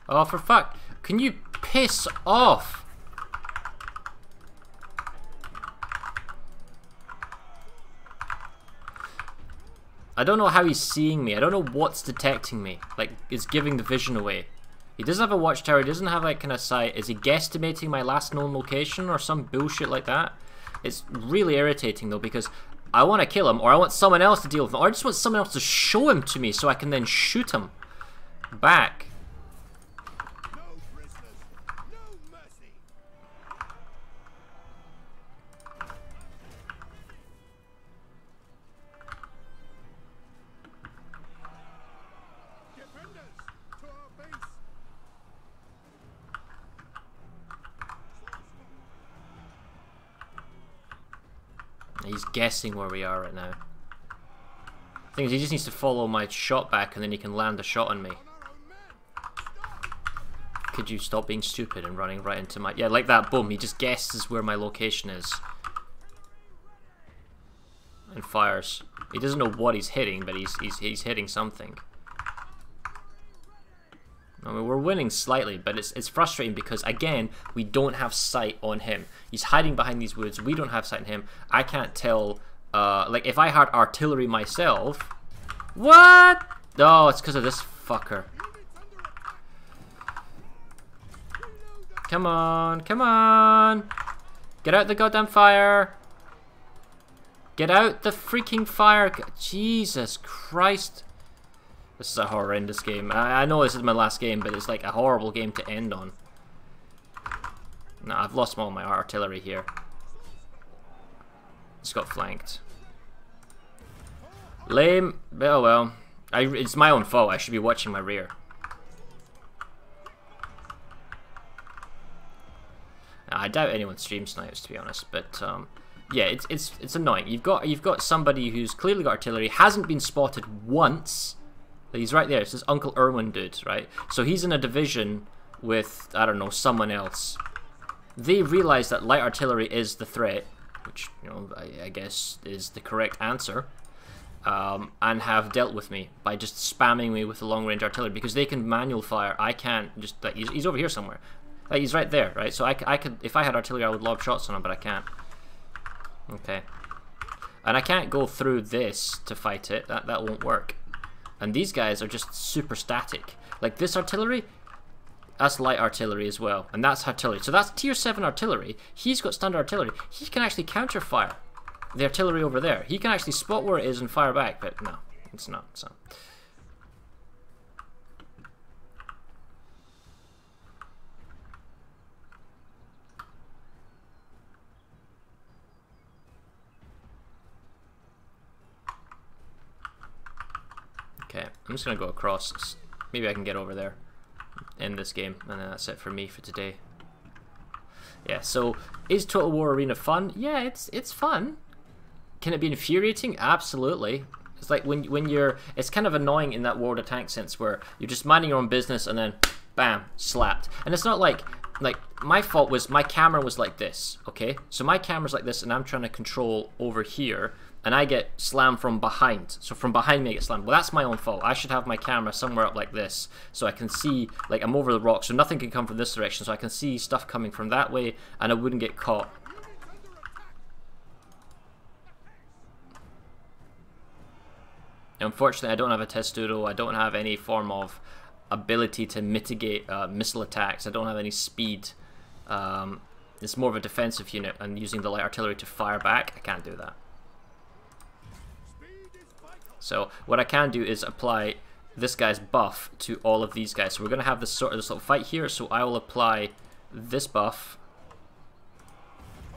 Oh, for fuck. Can you piss off? I don't know how he's seeing me. I don't know what's detecting me. Like, it's giving the vision away. He doesn't have a watchtower. He doesn't have that kind of sight. Is he guesstimating my last known location or some bullshit like that? It's really irritating, though, because I want to kill him, or I want someone else to deal with him, or I just want someone else to show him to me so I can then shoot him back. No prisoners, no mercy. Defenders, to our base. He's guessing where we are right now. Thing is, he just needs to follow my shot back and then he can land a shot on me. Could you stop being stupid and running right into my... Yeah, like that, boom, he just guesses where my location is. And fires. He doesn't know what he's hitting, but he's hitting something. I mean, we're winning slightly, but it's frustrating because, again, we don't have sight on him. He's hiding behind these woods, we don't have sight on him. I can't tell... like, if I had artillery myself... What? Oh, it's because of this fucker. Come on, come on! Get out the goddamn fire! Get out the freaking fire! Jesus Christ! This is a horrendous game. I know this is my last game, but it's like a horrible game to end on. No, I've lost all my artillery here. Just got flanked. Lame. Oh well. It's my own fault. I should be watching my rear. I doubt anyone streams snipes, to be honest, but yeah, it's annoying. You've got somebody who's clearly got artillery, hasn't been spotted once. He's right there. It's this Uncle Irwin dude, right? So he's in a division with, I don't know, someone else. They realize that light artillery is the threat, which, you know, I guess is the correct answer, and have dealt with me by just spamming me with the long-range artillery because they can manual fire. I can't just... Like, he's over here somewhere. Like, he's right there, right? So I could... If I had artillery, I would lob shots on him, but I can't. Okay. And I can't go through this to fight it. That won't work. And these guys are just super static. Like, this artillery... That's light artillery as well, and that's artillery. So that's tier 7 artillery. He's got standard artillery. He can actually counter fire the artillery over there. He can actually spot where it is and fire back, but no, it's not. So okay, I'm just gonna go across. Maybe I can get over there in this game, and then that's it for me for today. Yeah, so is Total War Arena fun? Yeah, it's fun. Can it be infuriating? Absolutely. It's like when you're... It's kind of annoying in that World of Tanks sense where you're just minding your own business and then bam, slapped. And it's not like my fault was my camera was like this, okay? So my camera's like this and I'm trying to control over here and I get slammed from behind. So from behind me I get slammed. Well, that's my own fault. I should have my camera somewhere up like this so I can see, like, I'm over the rock so nothing can come from this direction, so I can see stuff coming from that way and I wouldn't get caught. Unfortunately, I don't have a testudo. I don't have any form of ability to mitigate missile attacks. I don't have any speed. It's more of a defensive unit, and using the light artillery to fire back, I can't do that. So what I can do is apply this guy's buff to all of these guys. So we're going to have this little fight here, so I will apply this buff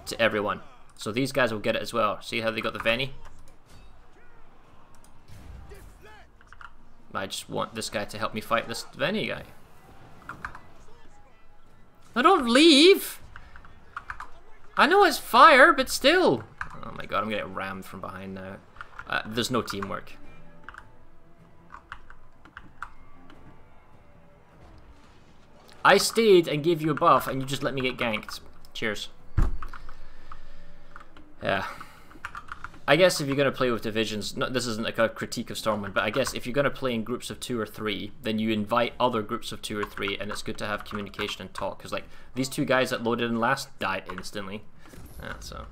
to everyone. So these guys will get it as well. See how they got the Veni? I just want this guy to help me fight this Veni guy. Now don't leave! I know it's fire, but still! Oh my god, I'm gonna get rammed from behind now. There's no teamwork. I stayed and gave you a buff and you just let me get ganked. Cheers. Yeah. I guess if you're going to play with divisions, this isn't like a critique of Stormwind, but I guess if you're going to play in groups of 2 or 3, then you invite other groups of 2 or 3, and it's good to have communication and talk, because like, these 2 guys that loaded in last died instantly. Yeah, so...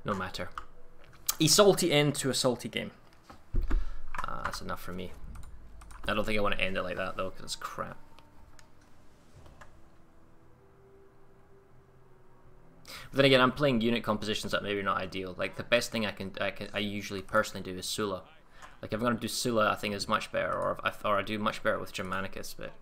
no matter. A salty end to a salty game. That's enough for me. I don't think I want to end it like that, though, because it's crap. But then again, I'm playing unit compositions that maybe are not ideal. Like, the best thing I usually personally do is Sula. Like, if I'm going to do Sula, I think is much better, or I do much better with Germanicus, but...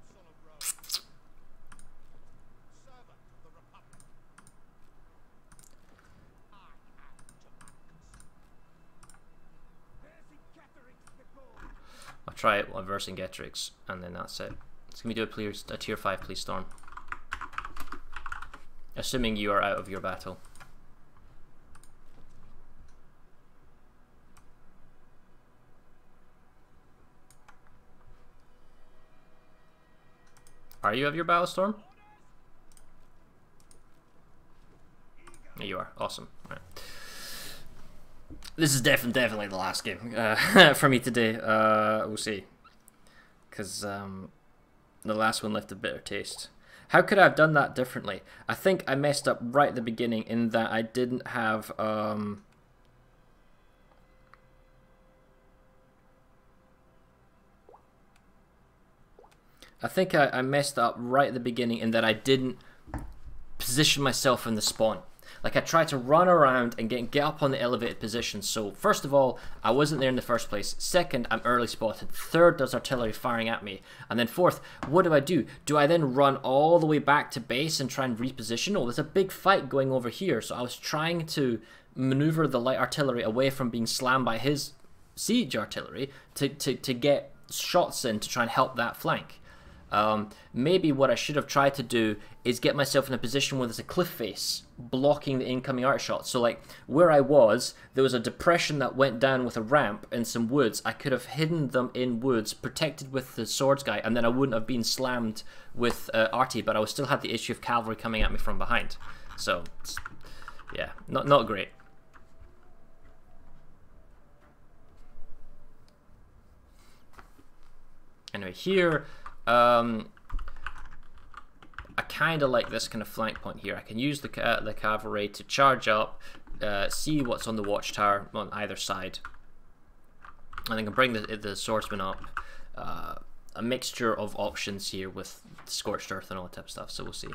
I'll try it while versing Getrix, and then that's it. It's going to be a tier 5 Police Storm. Assuming you are out of your battle. Are you of your Battlestorm? There you are. Awesome. Right. This is definitely the last game for me today. We'll see. Because the last one left a bitter taste. How could I have done that differently? I think I messed up right at the beginning in that I didn't have... I think I messed up right at the beginning in that I didn't position myself in the spawn. Like, I tried to run around and get up on the elevated position. So, first of all, I wasn't there in the first place. Second, I'm early spotted. Third, there's artillery firing at me. And then fourth, what do? Do I then run all the way back to base and try and reposition? Oh, there's a big fight going over here. So I was trying to maneuver the light artillery away from being slammed by his siege artillery to get shots in to try and help that flank. Maybe what I should have tried to do is get myself in a position where there's a cliff face blocking the incoming arc shot. So like where I was, there was a depression that went down with a ramp and some woods. I could have hidden them in woods, protected with the swords guy, and then I wouldn't have been slammed with arty, but I would still have the issue of cavalry coming at me from behind. So yeah, not great. Anyway, here I kind of like this kind of flank point here. I can use the cavalry to charge up, see what's on the watchtower on either side, and I can bring the swordsman up. A mixture of options here with scorched earth and all that type of stuff, so we'll see.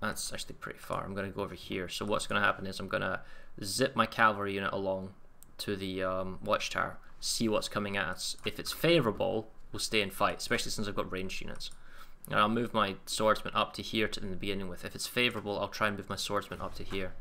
That's actually pretty far. I'm going to go over here. So what's going to happen is I'm going to zip my cavalry unit along to the watchtower, see what's coming at us. If it's favourable, we'll stay and fight, especially since I've got ranged units. And I'll move my swordsman up to here in the beginning with. If it's favourable, I'll try and move my swordsman up to here.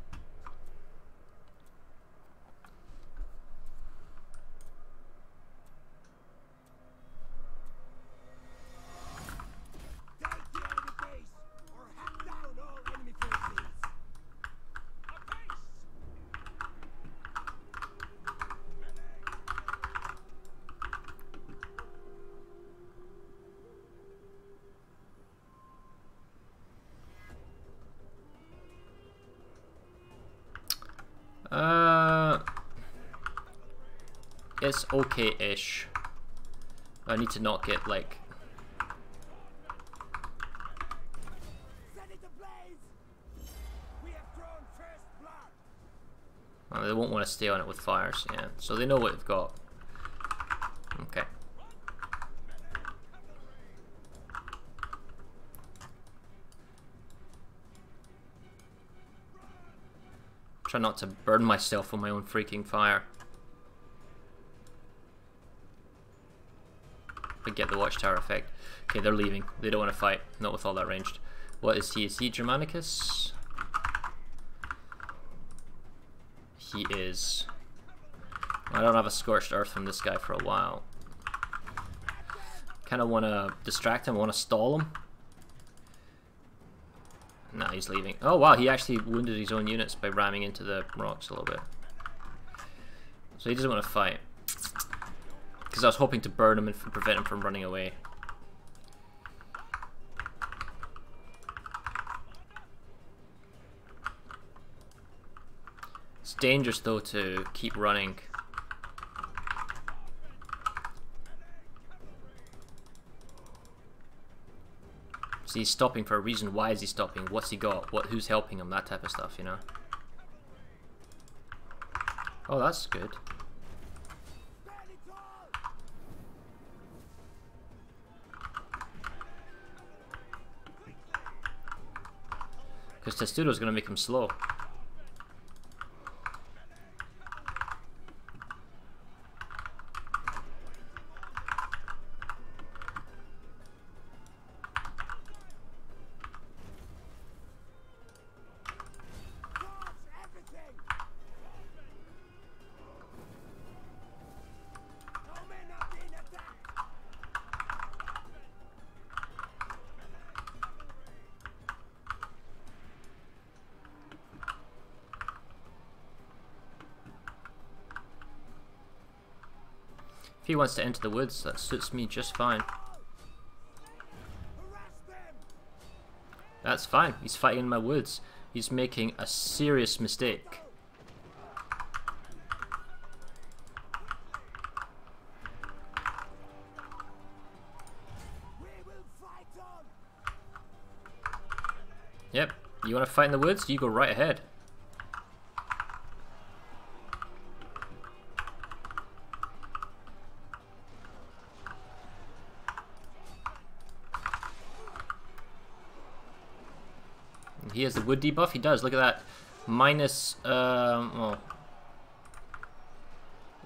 It's okay-ish. I need to not get like... Oh, they won't want to stay on it with fires, yeah. So they know what they've got. Okay. Try not to burn myself on my own freaking fire. I get the watchtower effect. Okay, they're leaving. They don't want to fight. Not with all that ranged. What is he? Is he Germanicus? He is. I don't have a scorched earth from this guy for a while. Kind of want to distract him. I want to stall him. Nah, he's leaving. Oh wow, he actually wounded his own units by ramming into the rocks a little bit. So he doesn't want to fight. Because I was hoping to burn him and prevent him from running away. It's dangerous though to keep running. So he's stopping for a reason. Why is he stopping? What's he got? Who's helping him? That type of stuff, you know? Oh, that's good. Because Testudo's going to make him slow. If he wants to enter the woods, that suits me just fine. That's fine. He's fighting in my woods. He's making a serious mistake. Yep. You want to fight in the woods? You go right ahead. He has the wood debuff. He does. Look at that. Minus, well,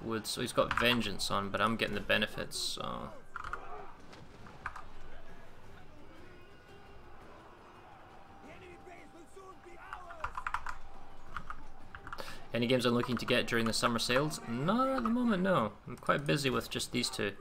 wood. So he's got vengeance on, but I'm getting the benefits. So any games I'm looking to get during the summer sales? Not at the moment. No, I'm quite busy with just these two.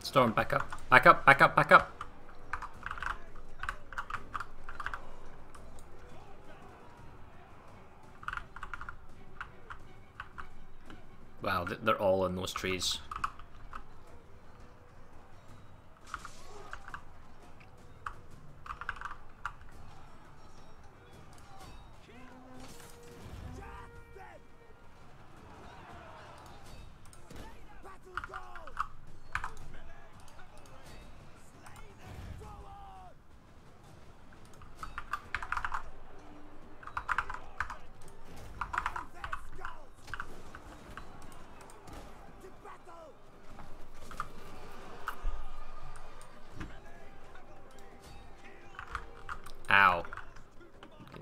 Storm, back up. Back up, back up, back up. Wow, they're all in those trees. Ow.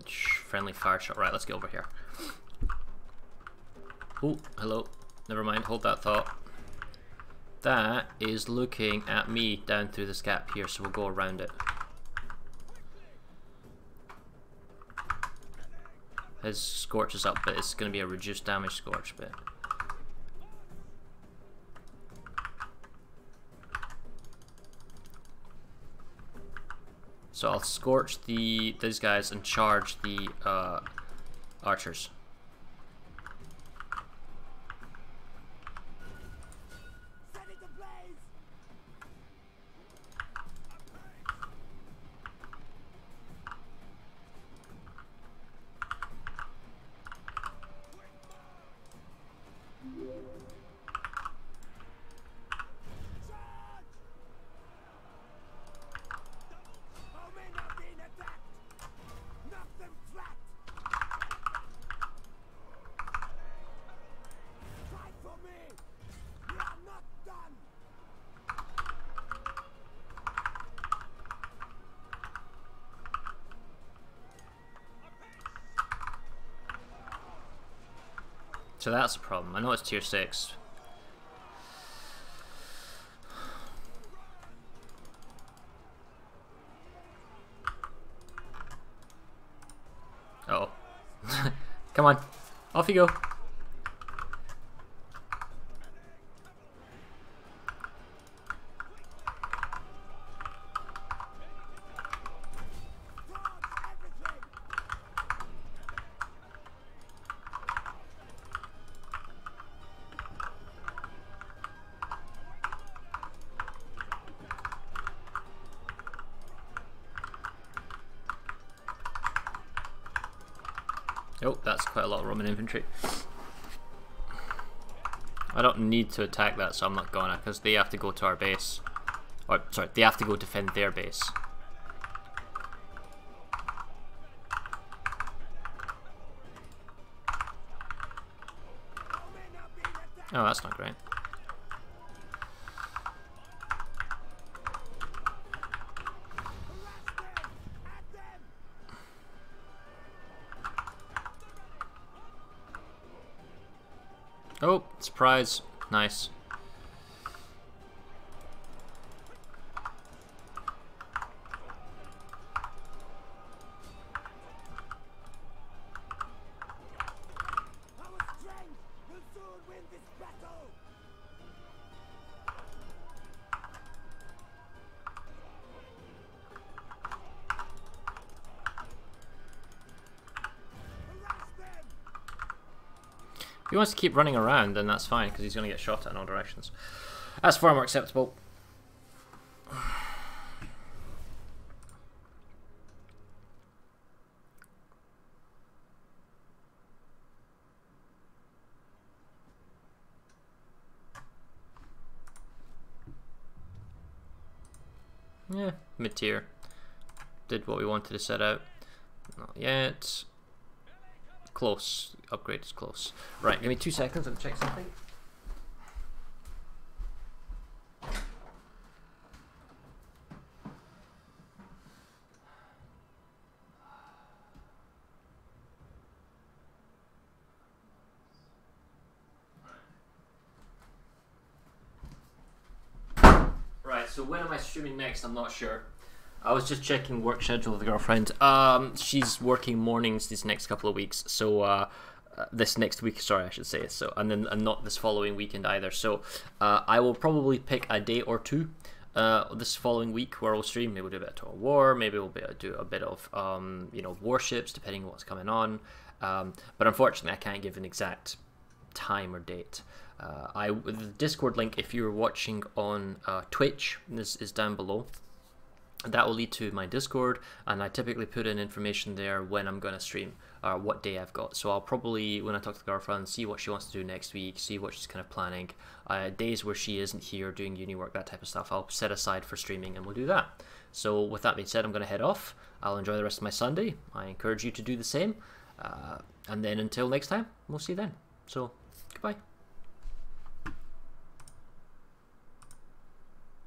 Friendly fire shot. Right, let's get over here. Oh, hello. Never mind, hold that thought. That is looking at me down through this gap here, so we'll go around it. His Scorch is up, but it's going to be a reduced damage Scorch bit. So I'll Scorch these guys and charge the archers. So that's a problem. I know it's tier 6. Uh oh. Come on. Off you go. Oh, that's quite a lot of Roman infantry. I don't need to attack that, so I'm not gonna, because they have to go to our base. Or, sorry, they have to go defend their base. Oh, that's not great. Oh, surprise. Nice. If he wants to keep running around, then that's fine, because he's going to get shot at in all directions. That's far more acceptable. Yeah, mid-tier. Did what we wanted to set out. Not yet. Close. Upgrade is close. Right, give me 2 seconds and check something. Right, so when am I streaming next? I'm not sure. I was just checking work schedule with the girlfriend. She's working mornings these next couple of weeks, so this next week, sorry, I should say. So, and not this following weekend either. So, I will probably pick a day or two this following week where we'll stream. Maybe we'll do a bit of Total War. Maybe we'll do a bit of warships, depending on what's coming on. But unfortunately, I can't give an exact time or date. The Discord link, if you're watching on Twitch, this is down below. That will lead to my Discord, and I typically put in information there when I'm going to stream, or what day I've got. So I'll probably, when I talk to the girlfriend, see what she wants to do next week, see what she's kind of planning. Days where she isn't here doing uni work, that type of stuff, I'll set aside for streaming, and we'll do that. So with that being said, I'm going to head off. I'll enjoy the rest of my Sunday. I encourage you to do the same. And then until next time, we'll see you then. So, goodbye.